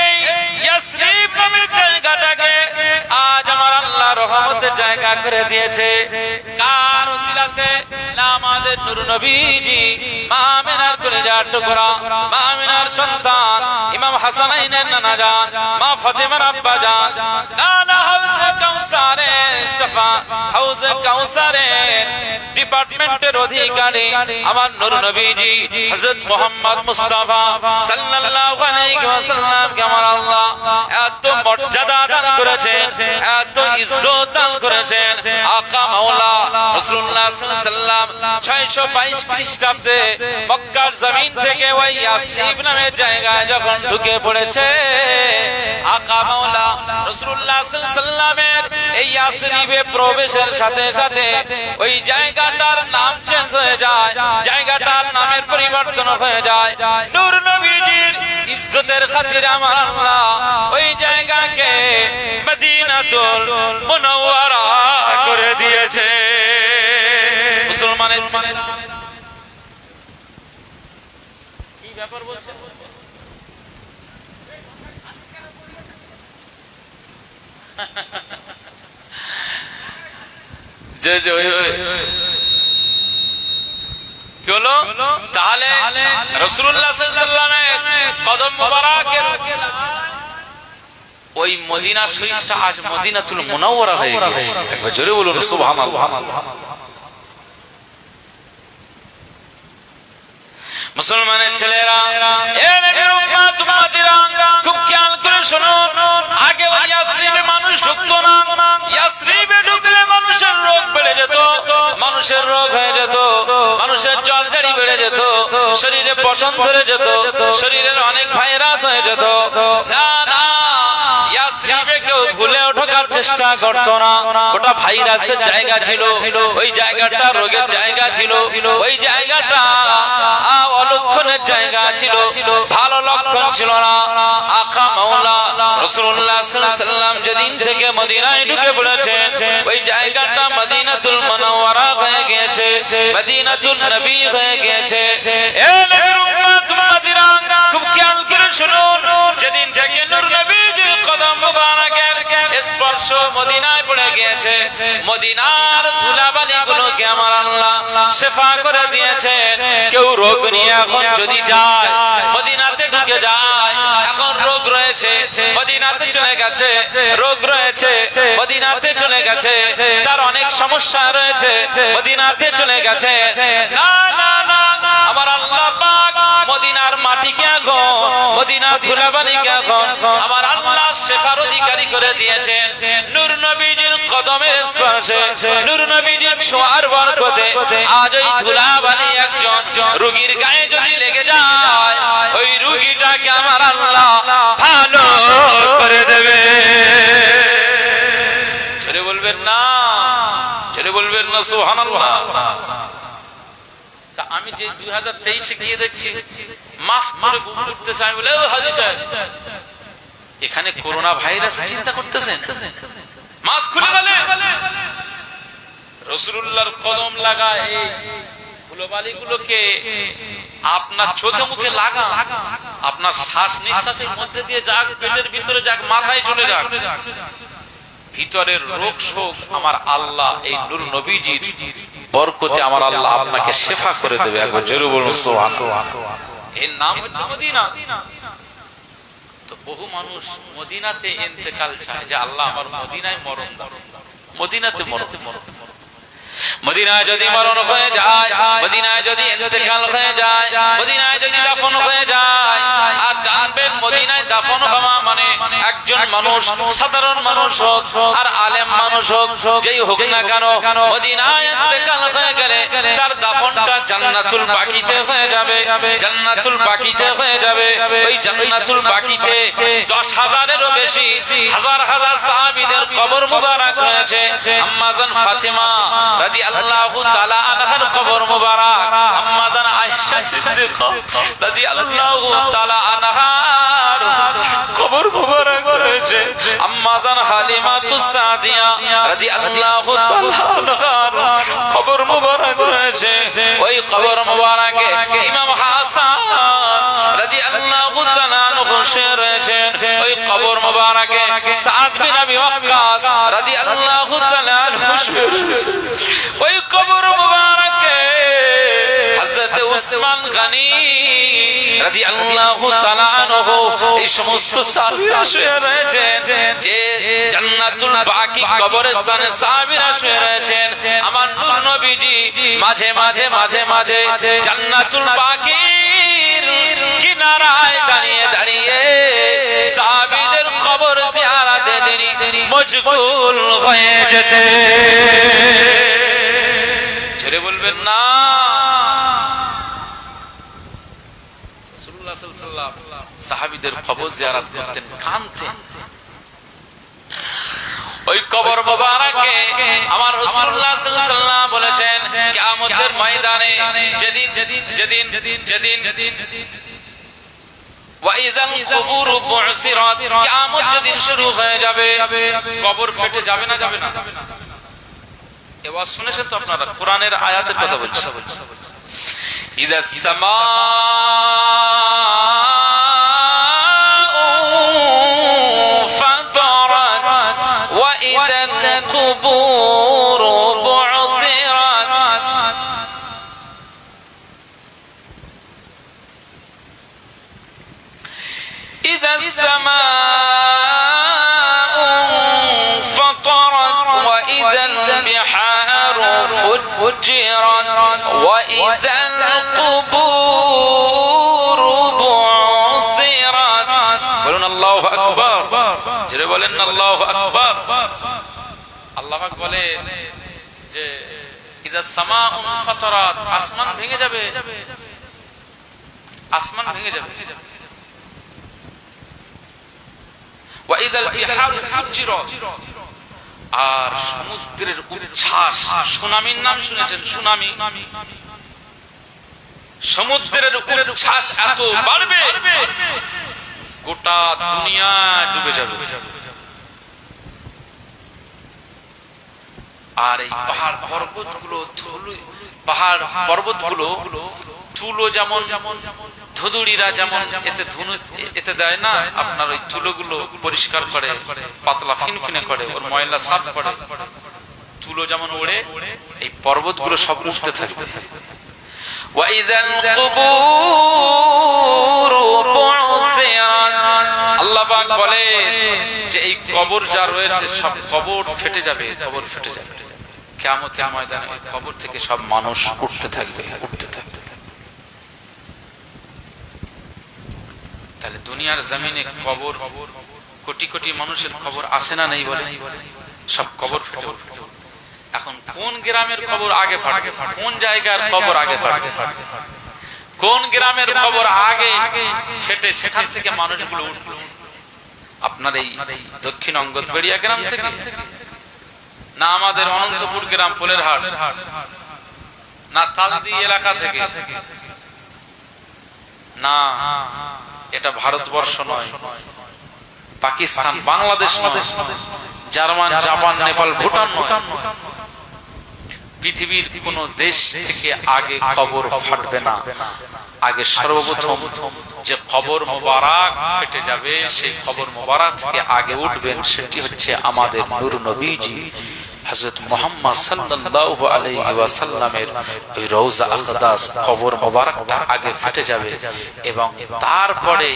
এই ইয়াসরিব নামের জায়গাটাকে আজ আমার আল্লাহ রহমতের জায়গা করে দিয়েছে। কার ওসিলাতে? না আমাদের নূর নবীজি, মা আমিনার কলিজার টুকরা, মা আমিনার সন্তান ইমাম হাসানাইনের নানা জান, মা ফাতেমার আব্বা জান, নানা হাউজে কাউসারের শাফা, হাউজে কাউসারের ডিপার্টমেন্টের অধিকারী আমার নূর নবীজি হযরত মুহাম্মদ মুস্তাফা সাল্লাল্লাহু আলাইহি ওয়াসাল্লামকে আমার আল্লাহ এত মর্যাদা দান করেছেন, এত ইজ্জত দান করেছেন। আকা মাওলা রাসূলুল্লাহ সাল্লাল্লাহু আলাইহি ওয়াসাল্লাম 622 খ্রিস্টাব্দে মক্কার জমিন থেকে ওই ইয়াসরিব নামের জায়গায় যখন ঢুকে পড়েছে, আকা মাওলা রাসূলুল্লাহ সাল্লাল্লাহু আলাইহি ওয়াসাল্লামের এই ইয়াসরিবে প্রবেশের সাথে সাথে ওই জায়গাটার নাম চেঞ্জ হয়ে যায়, জায়গাটার নামের পরিবর্তন হয়ে যায়। নূর নবীজির ইজ্জতের খাতিরে আমার আল্লাহ ওই জায়গাকে মদিনাতুল মুনাওয়ারা করে দিয়েছে। মুসলমানের ছেলেরা কি ব্যাপার বলছেন? যে কি হলো? তাহলে রাসূলুল্লাহ সাল্লাল্লাহু আলাইহি ওয়াসাল্লামের কদম মোবারকের ওই মদিনা শরীফটা আজ মদিনাতুল মুনাওয়ারা হয়ে গেছে। একবার জোরে বলুন সুবহানাল্লাহ। মুসলমানের ছেলেরা, এ নবীর উম্মত উম্মতিরা, খুব খেয়াল করে শুনুন, আগে ওই ইয়াসরিবে মানুষ ঢুকতো না। ইয়াসরিবে ঢুকলে মানুষের রোগ বেড়ে যেত, মানুষের রোগ হয়ে যেত, মানুষের জলজারি বেড়ে যেত, শরীরে পছন্দ ধরে যেত, শরীরের অনেক ভাইরাস হয়ে যেত। না না, ইয়াসরিবে কেউ ভুলেও ঢোকার চেষ্টা করতো না। ওটা ভাইরাসের জায়গা ছিল, ওই জায়গাটা রোগের জায়গা ছিল, ওই জায়গাটা অলক্ষণের জায়গা ছিল, ভালো লক্ষণ ছিল না। আকা মাওলা রাসূলুল্লাহ সাল্লাল্লাহু আলাইহি ওয়াসাল্লাম যেদিন থেকে মদিনায় ঢুকে পড়েছেন, ওই জায়গাটা মদিনাতুল মুনাওয়ারা হয়ে গিয়েছে, মদিনাতুন নবী হয়ে গিয়েছে। এ নবীর উম্মত উম্মতিরা, খুব খেয়াল করে শুনুন, যেদিন থেকে নূর নবীজির কদম মোবারক স্পর্শ মদিনায় পড়ে গিয়েছে। মদিনার ধুলাবালি গুলোকে আমার আল্লাহ শেফা করে দিয়েছে। কেউ রোগ নিয়ে এখন যদি যায়, মদিনাতে ঢুকে যায়, এখন রোগ রয়েছে, মদিনাতে চলে গেছে, রোগ রয়েছে, মদিনাতে চলে গেছে, তার অনেক সমস্যা রয়েছে, মদিনাতে চলে গেছে। না না না, আমার আল্লাহ পাক মদিনার মাটিকে এখন, মদিনার ধুলাবালিকে এখন আমার আল্লাহ শেফার অধিকারী করে দিয়েছেন। নূর নবীজির কদমের স্পর্শে, নূর নবীজির ছোঁয়ার বরকতে আজ ওই ধুলাবালি একজন রোগীর গায়ে যদি লেগে যায়, ওই রোগীটাকে আমার আল্লাহ ভালো করে দেবে। ছেড়ে বলবেন না, ছেড়ে বলবেন না সুবহানাল্লাহ। তা আমি যে 2023 গিয়ে দেখছি মাস্ক পরে ঘুরতে চাই বলে, ও হাজী সাহেব এখানে করোনা ভাইরাস চিন্তা করতেছেন, মাস্ক খুলে বলে রাসূলুল্লাহর কদম লাগা এই ধুলোবালি গুলোকে আপনার চোখে মুখে লাগা, আপনার শ্বাস নিঃশ্বাসের মধ্যে দিয়ে যাক, পেটের ভিতরে যাক, মাথায় চলে যাক, ভিতরের রোগ শোক আমার আল্লাহ এই নূর নবীজির বরকতে আমার আল্লাহ আপনাকে শেফা করে দেবে। একবার জোরে বলুন সুবহানাল্লাহ। এর নাম হচ্ছে মদিনা। তো বহু মানুষ মদিনাতে ইন্তেকাল চায় যে আল্লাহ আমার মদিনায় মরণ দাও, মদিনাতে মরণ। মদিনায় যদি মরণ হয়ে যায়, মদিনায় যদি ইন্তেকাল হয়ে যায়, মদিনায় যদি দাফন হয়ে যায়, আর জানবেন মদিনায় দাফন হওয়া মানে একজন মানুষ, সাধারণ মানুষ হোক আর আলেম মানুষ হোক, যেই হোক না কেন, মদিনায় ইন্তেকাল হয়ে গেলে তার দাফনটা জান্নাতুল বাকিতে হয়ে যাবে, জান্নাতুল বাকিতে হয়ে যাবে। ওই জান্নাতুল বাকিতে 10,000-এরও বেশি, হাজার হাজার সাহাবীদের কবর মুবারক রয়েছে। আম্মা জান ফাতিমা রাদিয়াল্লাহু তাআলা আনহার কবর মুবারক, আম্মা জান আয়েশা সিদ্দিকা রাদিয়াল্লাহু তাআলা আনহার কবর মুবারক রয়েছে। আম্মা জান হালিমাতুস সাদিয়া রাদিয়াল্লাহু তাআলা আনহার কবর মুবারক রয়েছে। ওই কবর মুবারকে ইমাম হাসান রাদিয়াল্লাহু তাআলা আনহু শুয়ে রয়েছেন। ওই কবর মুবারকে সাদ বিন আবি ওয়াক্কাস রাদিয়াল্লাহু তাআলা আনহু শুয়ে রয়েছেন। ওই কবর মুবারকে হযরত উসমান গনি রাদিয়াল্লাহু তাআলা আনহু এই সমস্ত সাহাবীরা শুয়ে রয়েছেন। যে জান্নাতুল বাকি কবরস্থানে সাহাবীরা শুয়ে রয়েছেন, আমার নূর নবীজি মাঝে মাঝে মাঝে মাঝে জান্নাতুল বাকির কিনারায় দাঁড়িয়ে দাঁড়িয়ে সাহাবীদের কবর জিয়ারতে তিনি মশগুল হয়ে যেতেন। ছেড়ে বলবেন না। রাসূলুল্লাহ সাল্লাল্লাহু আলাইহি ওয়াসাল্লাম সাহাবীদের কবর জিয়ারত করতেন, কাঁদতেন। ওই কবর মুবারকে আমার রাসূলুল্লাহ সাল্লাল্লাহু আলাইহি ওয়াসাল্লাম বলেছেন, কিয়ামতের ময়দানে যেদিন যেদিন যেদিন ওয়াইযাল কুবুর বু'সিরাত, কিয়ামত যেদিন শুরু হয়ে যাবে, কবর ফেটে যাবে না, যাবে না? এবার শুনেছেন তো আপনারা, কোরআনের আয়াতের কথা বলছি। ইযাস সামাউ ফাতারাত ওয়া ইযাল কুবুর বু'সিরাত। ইযাস সামাউ ফাতারাত ওয়া ইযাল বিহারু ফুজ্জিরাত ওয়া ইযাল কুবুর বু'সিরাত। বলুন আল্লাহু আকবার। জোরে বলেন আল্লাহু আকবার। আল্লাহ পাক বলেন যে ইযা সামাউ ফাতারাত, আসমান ভেঙে যাবে, আসমান ভেঙে যাবে। ওয়া ইযাল বিহারু ফুজ্জিরাত, আর সমুদ্রের উচ্ছ্বাস, সুনামির নাম শুনেছেন? সুনামি, সমুদ্রের উচ্ছ্বাস এত বাড়বে গোটা দুনিয়া ডুবে যাবে। আর এই পাহাড় পর্বতগুলো চুলো যেমন ধুদুড়িরা যেমন এতে দেয় না, আপনার ওই চুলোগুলো পরিষ্কার করে, পাতলা ফিনফিনে করে, ওর ময়লা সাফ করে, চুলো যেমন ওড়ে, এই পর্বতগুলো সব উঠতে থাকবে। আল্লাহ পাক বলে যে এই কবর যা রয়েছে সব কবর ফেটে যাবে, কবর ফেটে যাবে। কিয়ামতের ময়দানে ওই কবর থেকে সব মানুষ উঠতে থাকবে, উঠতে থাকবে। তাহলে দুনিয়ার জমিনে কবর, কোটি কোটি মানুষের কবর আছে না নেই বলে? সব কবর ফেটে উঠবে। এখন কোন গ্রামের কবর আগে ফাটবে, কোন জায়গার কবর আগে ফাটবে, কোন গ্রামের কবর আগে ফেটে সেখান থেকে মানুষগুলো উঠবে? আপনার এই দক্ষিণ অঙ্গদবেড়িয়া গ্রাম থেকে, না আমাদের অনন্তপুর গ্রাম পোলেরহাট, না তালদি এলাকা থেকে? না, এটা ভারতবর্ষ নয়, পাকিস্তান, বাংলাদেশ নয়, জার্মান, জাপান, নেপাল, ভুটান নয়, পৃথিবীর কোন দেশ থেকে আগে কবর ফাটবে না। আগে সর্বপ্রথম যে কবর মোবারক ফেটে যাবে, সেই কবর মোবারক থেকে আগে উঠবেন সেটি হচ্ছে আমাদের নূর নবীজি হযরত মুহাম্মদ সাল্লাল্লাহু আলাইহি ওয়াসাল্লামের ওই রওজা আকদাস কবর মোবারকটা আগে ফেটে যাবে, এবং তারপরে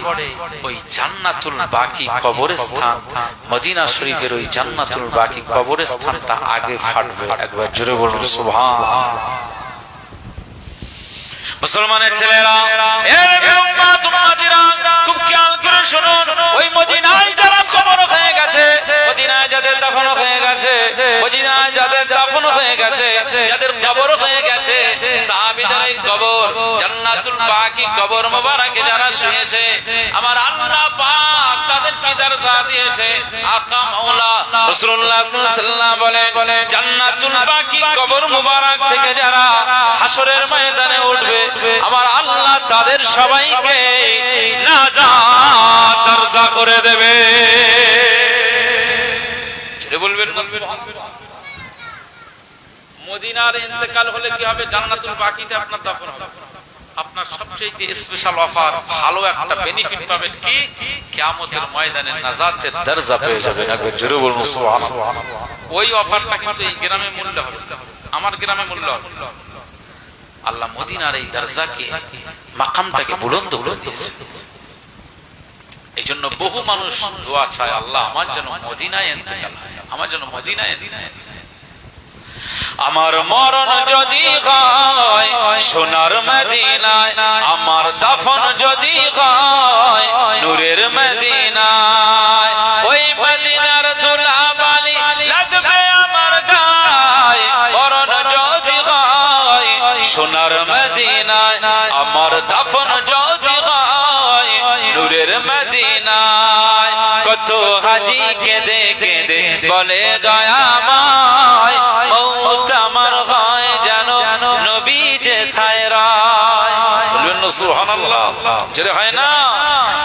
ওই জান্নাতুল বাকি কবরস্থান, মদিনা শরীফের ওই জান্নাতুল বাকি কবরস্থানটা আগে ফাটবে। একবার জোরে বলুন সুবহানাল্লাহ। মুসলমানের ছেলেরা, এর উম্মত উম্মতিরা, খুব খেয়াল করে শুনুন। ওই মদিনায় যারা কবর হয়ে গেছে, মদিনায় যাদের দাফন হয়ে গেছে, মদিনায় যাদের দাফন হয়ে গেছে, যাদের কবর হয়ে গেছে, সাহাবীদের এই কবর জান্নাতুল বাকি কবর মোবারকে যারা শুয়েছে, আমার আল্লাহ পাক তাদের কি দরজা দিয়েছে। আকা মাওলা রাসূলুল্লাহ সাল্লাল্লাহু আলাইহি ওয়াসাল্লাম বলেন, জান্নাতুল বাকি কবর মোবারক থেকে যারা হাসরের ময়দানে উঠবে, আমার আল্লাহ তাদের সবাইকে নাজাত দরজা করে দেবে। ছেড়ে বলবেন মদিনার ইন্তেকাল হলে কি হবে? জান্নাতুল বাকিতে আপনার দাফন হবে। আপনার সবচেয়ে স্পেশাল অফার, ভালো একটা বেনিফিট পাবেন কি? কিয়ামতের ময়দানে নাজাতের দরজা পেয়ে যাবেন। একবার জোরে বলুন সুবহানাল্লাহ। ওই অফারটা কিন্তু এই গ্রামে মূল্য হবে, আমার গ্রামে মূল্য হবে। আল্লাহ মদিনার এই দরজাকে, মাকামটাকে বুলন্দ করে দিয়েছে। এই জন্য বহু মানুষ দোয়া চায়, আল্লাহ আমার যেন মদিনায় ইন্তেকাল হয়, আমার যেন মদিনায় ইন্তেকাল। আমার মরণ যদি হয় সোনার মদিনায়, আমার দাফন যদি হয় নূরের মদিনায়, ওই মদিনার ধুলাবালি লাগবে আমার গায়ে। মরণ যদি হয় সোনার মদিনায়, আমার দাফন যদি হয় নূরের মদিনায়। কত হাজি কেঁদে কেঁদে বলে দয়াময়, মৌত আমার হয় যেন নবী যেথায় রায়। বলবেন না সুবহানাল্লাহ? জোরে হয় না?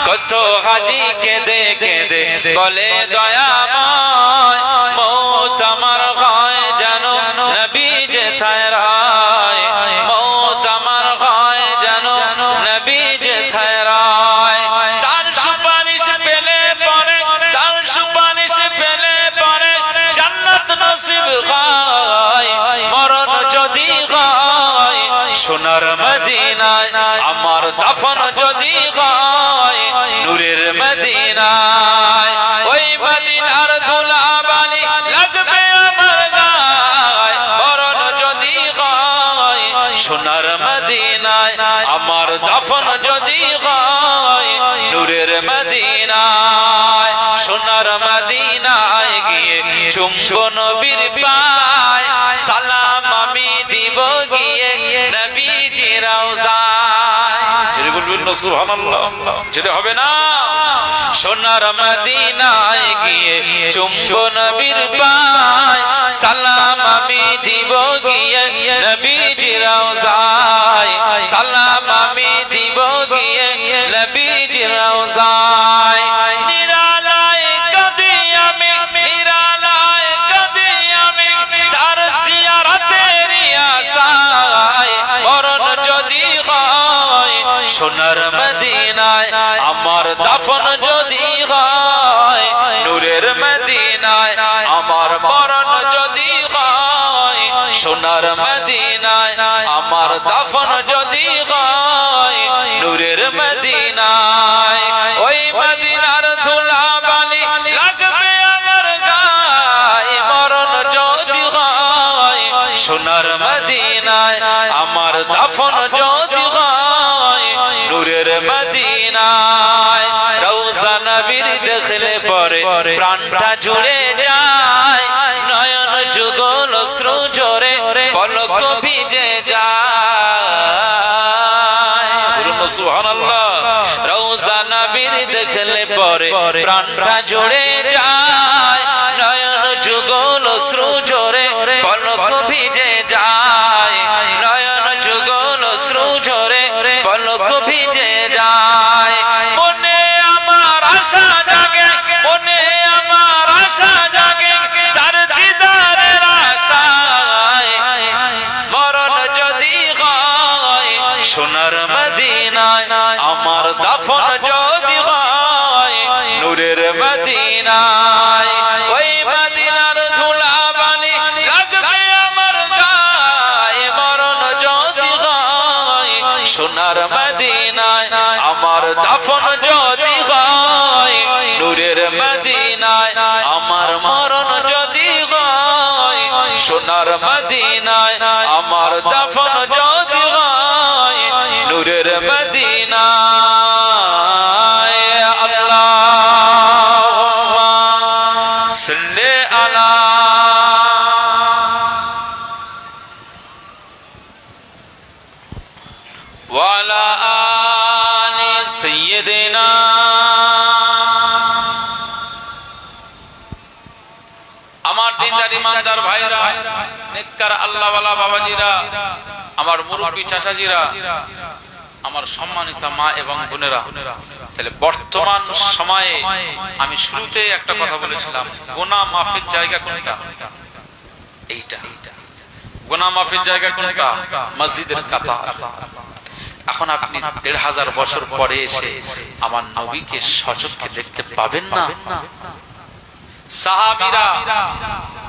কত হাজি কেঁদে কেঁদে বলে দয়াময়, মৌত আমার হয় যেন নবী যেথায় রায়। মৌত আমার হয় যেন নবী যেথায় রায়। তার সুপারিশ পেলে পরে, তার সুপারিশ পেলে পরে জান্নাত নসিব হয়। মরণ যদি হয় সোনার মদিনায়, আমার দাফন যদি হয় নূরের মদিনায়, ওই মদিনার ধুলাবালি লাগবে আমার গায়ে। মরণ যদি হয় সোনার মদিনায়, আমার দাফন যদি হয় নূরের মদিনায়। সোনার মদিনায় গিয়ে চুম্বো নবীর পায়, সালাম আমি দিব গিয়ে নবীজি রওজায়। জোরে বলবেন না সুবহানাল্লাহ? জোরে হবে না? সোনার মদিনায় গিয়ে চুম্বো নবীর পায়, সালাম আমি দিব গিয়ে নবীজি রওজায়। সালাম আমি দিব গিয়ে নবীজি রওজায়। নিরালায় কাঁদি আমি, নিরালায় কাঁদি আমি তার জিয়ারতের আশায়। মরণ যদি হয় মদিনায় আমার মরণ যদি হয়, সোনার মদিনায় আমার দাফন যদি হয়, নূরের মদিনায় ওই মদিনার ধুলা বালি লাগবে আমার গায়ে, মরণ যদি হয়, সোনার মদিনায় আমার দাফন যদি হয়, নূরের মদিনায়। রওজা নবীর দেখলে পরে প্রাণটা জুড়ে যায়, নয়ন যুগল অশ্রু ঝরে পলক ভিজে যায়। বলুন সুবহানাল্লাহ। রওজা নবীর দেখলে পরে প্রাণটা জুড়ে যায়, নয়ন যুগল অশ্রু ঝরে পলক ভিজে যায়, নয়ন যুগল অশ্রু ঝরে পলক ভিজে যায়। মনে আমার আশা জাগে, মনে আমার আশা জাগে তার দিদারের আশায়, মরণ যদি হয়, সোনার মদিনায় আমার দাফন যদি হয়, নূরের মদিনায় ওই মদিনার ধুলা বালি লাগবে আমার গায়ে, মরণ যদি হয়, সোনার মদিনায় আমার দাফন যদি হয়, নূরের মদিনায় আমার মরণ যদি হয়, সোনার মদিনায় আমার দাফন যদি হয়, নূরের মদিনায়। আল্লাহুম্মা সাল্লি আলা ওয়া আলা আলি সাইয়্যিদিনা। আমার দিনদার ইমানদার ভাইরা, নেককার আল্লাহওয়ালা বাবাজিরা, আমার মুরব্বী চাচাজিরা, আমার সম্মানিত মা এবং বোনেরা, তাহলে বর্তমান সময়ে আমি শুরুতে একটা কথা বলেছিলাম, গুনাহ মাফের জায়গা কোনটা? এইটা। গুনাহ মাফের জায়গা কোনটা? মসজিদের কাতার। এখন আপনি ১৫০০ বছর পরে এসে আমার নবীকে সচক্ষে দেখতে পাবেন না? সাহাবীরা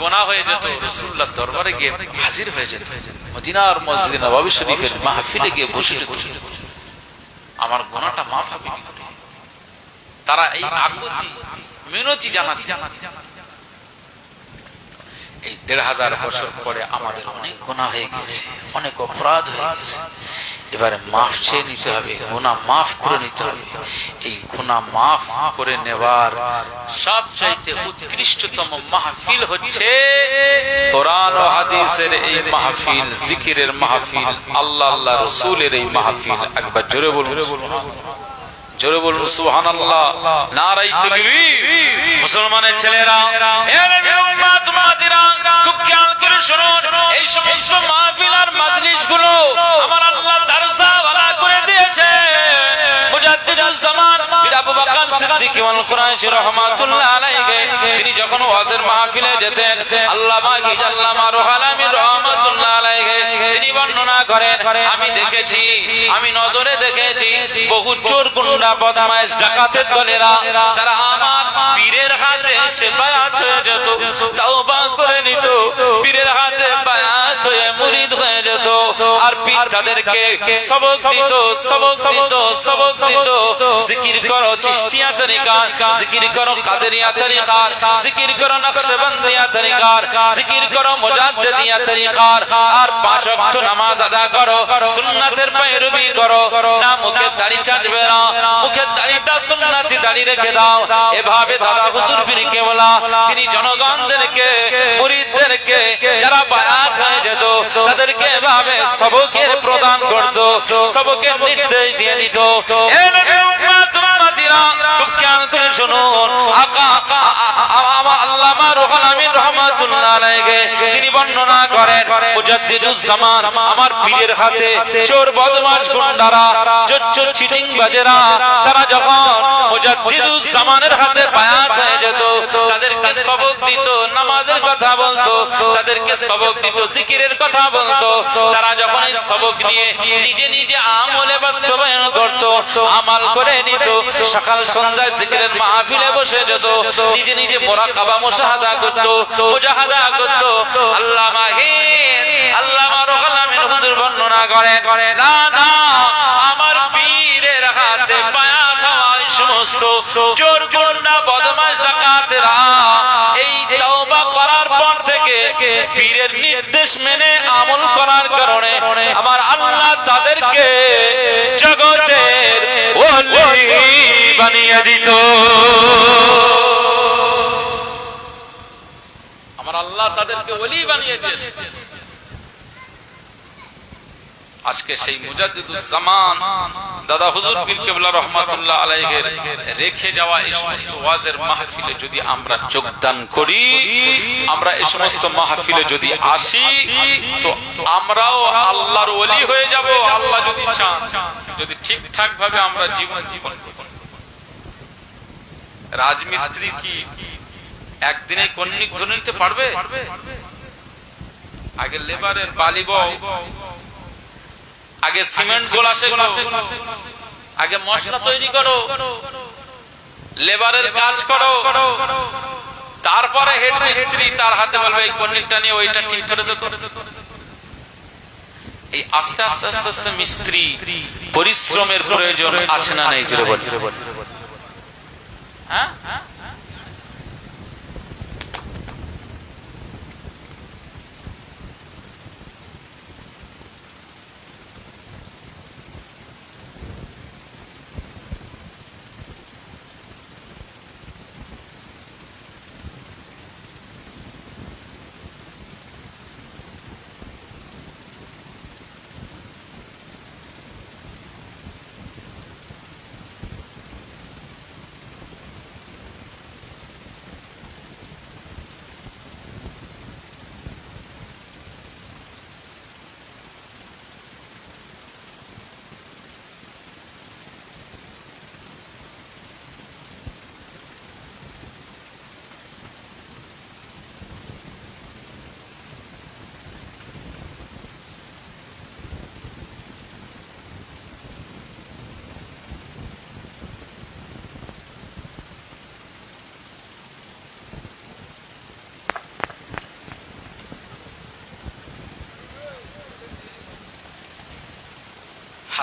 গুনাহ হয়ে যেত, রাসূলুল্লাহর দরবারে গিয়ে হাজির হয়ে যেত, মদিনার মসজিদে নববী শরীফের মাহফিলে গিয়ে বসে যেত, আমার গুনাহটা মাফ হবে কি করে? তারা এই আকুতি মিনতি জানাতে। এই ১৫০০ বছর পরে আমাদের অনেক গুনাহ হয়ে গেছে, অনেক অপরাধ হয়ে গেছে। এবারে মাফ চেয়ে নিতে হবে, গুনাহ মাফ করে নিতে হবে। এই গুনাহ মাফ করে নেবার সবচাইতে উৎকৃষ্টতম মাহফিল হচ্ছে কোরআন ও হাদিসের এই মাহফিল, জিকিরের মাহফিল, আল্লাহ আল্লাহ রাসূলের এই মাহফিল। একবার জোরে বলুন সুবহানাল্লাহ, জোরে বলুন সুবহানাল্লাহ, নারায়ে তাকবীর। মুসলমানের ছেলেরা, এ নবীর উম্মত উম্মতিরা, খুব খেয়াল করে শুনুন, এই সমস্ত মাহফিল আর মাজলিস গুলো আমার আল্লাহ দারজা ওয়ালা করে দিয়েছে। মুজাদ্দিদুজ জামান পীর আবু বকর সিদ্দিক ওয়াল কুরাইশি রাহমাতুল্লাহ আলাইহি, তিনি যখন ওয়াজের মাহফিলে যেতেন, আল্লামা আল্লামা রুহুল আমিন রাহমাতুল্লাহ আলাইহি তিনি বর্ণনা করেন, আমি দেখেছি, আমি নজরে দেখেছি, বহু চোর গুন্ডা বদমাইশ ডাকাতের দলেরা তারা আমার পীরের হাতে এসে বায়াত হয়ে যেত, তওবা করে নিত, পীরের হাতে বায়াত হয়ে মুরিদ হয়ে যেত, আর পীর তাদেরকে সবক দিত, সবক দিত, সবক দিত, জিকির করো চিশতিয়া তরিকার, জিকির করো কাদেরিয়া তরিকার, জিকির করো নকশবন্দিয়া তরিকার, জিকির করো মুজাদ্দিদিয়া তরিকার, আর 5 ওয়াক্ত নামাজ আদা করো, সুন্নাতের पैरवी করো না, মুখে দাড়ি চাঁচবে না, মুখে দাড়িটা সুন্নতি দাড়ি রেখে দাও। এভাবে দাদা হুজুর পীর কেবলা তিনি জনগণদেরকে, মুরিদদেরকে যারা বায়াত হয়ে যেত তাদেরকে এভাবে সবকের প্রদান করত, সবকের নির্দেশ দিয়ে দিত। এ নবীর উম্মত উম্মতিরা, খুব খেয়াল করে শুনুন, আকা আল্লামা রুহুল আমিন রাহমাতুল্লাহ আলাইহি তিনি বর্ণনা করেন, মুজাদ্দিদুজ জামান আমার পীরের হাতে চোর বদমাশ গুন্ডারা, চোর চিটিং বাজেরা, তারা যখন মুজাদ্দিদুজ জামানের হাতে বায়াত হয়ে যেত তাদেরকে সবক দিত, নামাজের কথা বলতো, তাদেরকে সবক দিত, জিকিরের কথা বলতো। তারা যখন এই সবক নিয়ে নিজে নিজে আমলে বাস্তবায়ন করত, আমাল করে নিত, সকাল সন্ধ্যায় জিকিরের মাহফিলে বসে যেত, নিজে নিজে মুরাকাবা মুশাহাদা করত, মুজাহাদা করত। আল্লামা রুহুল আমিন হুজুর বর্ণনা করেন, না না, আমার পীরের হাতে পায়া খাওয়া সমস্ত চোর গুন্ডা বদমাশ ডাকাতেরা এই তওবা করার পর থেকে পীরের নির্দেশ মেনে আমল করার কারণে আমার আল্লাহ তাদেরকে জগতের ওলি বানিয়ে দিত। আমার আল্লাহ তাদেরকে ওলি বানিয়ে দিয়েছে। আজকে সেই মুজাদ্দিদুজ জামান দাদা হুজুর পীর কেবলা রহমাতুল্লাহ আলাইহির রেখে যাওয়া এই সমস্ত ওয়াজের মাহফিলে যদি আমরা যোগদান করি, আমরা এই সমস্ত মাহফিলে যদি আসি, তো আমরাও আল্লাহর ওলি হয়ে যাব আল্লাহ যদি চান, যদি ঠিকঠাক ভাবে আমরা জীবন করব। রাজমিস্ত্রি কি একদিনে কন্যা ধরে নিতে পারবে? আগে লেবারের বালি বও, আগে সিমেন্ট গোলা শেখো, আগে মশলা তৈরি করো, লেবারের কাজ করো, তারপরে হেড মিস্ত্রি তার হাতে বলবে এই কন্যিকটা নিয়ে ওইটা ঠিক করে দে। এই আস্তে আস্তে আস্তে আস্তে মিস্ত্রি পরিশ্রমের প্রয়োজন আসে না নাই জুড়ে বল। হ্যাঁ,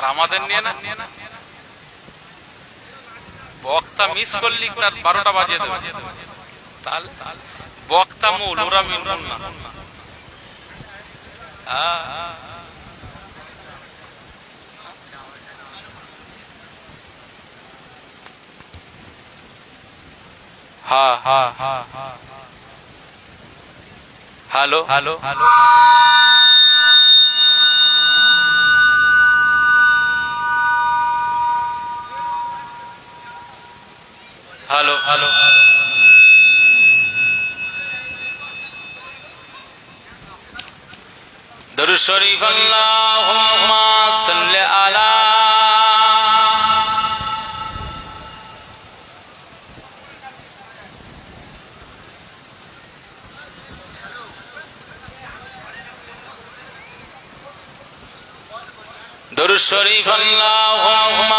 আর আমাদের নিয়ে না, বক্তা মিস করলি তার 12টা বাজিয়ে দেবে। তাহলে বক্তা মূল, ওরা মূল না। হ্যাঁ হ্যাঁ হ্যাঁ, hello hello hello, hello hello, দরুদ শরীফ আল্লাহুম্মা সাল্লি আলা দরুদ শরীফ আল্লাহুম্মা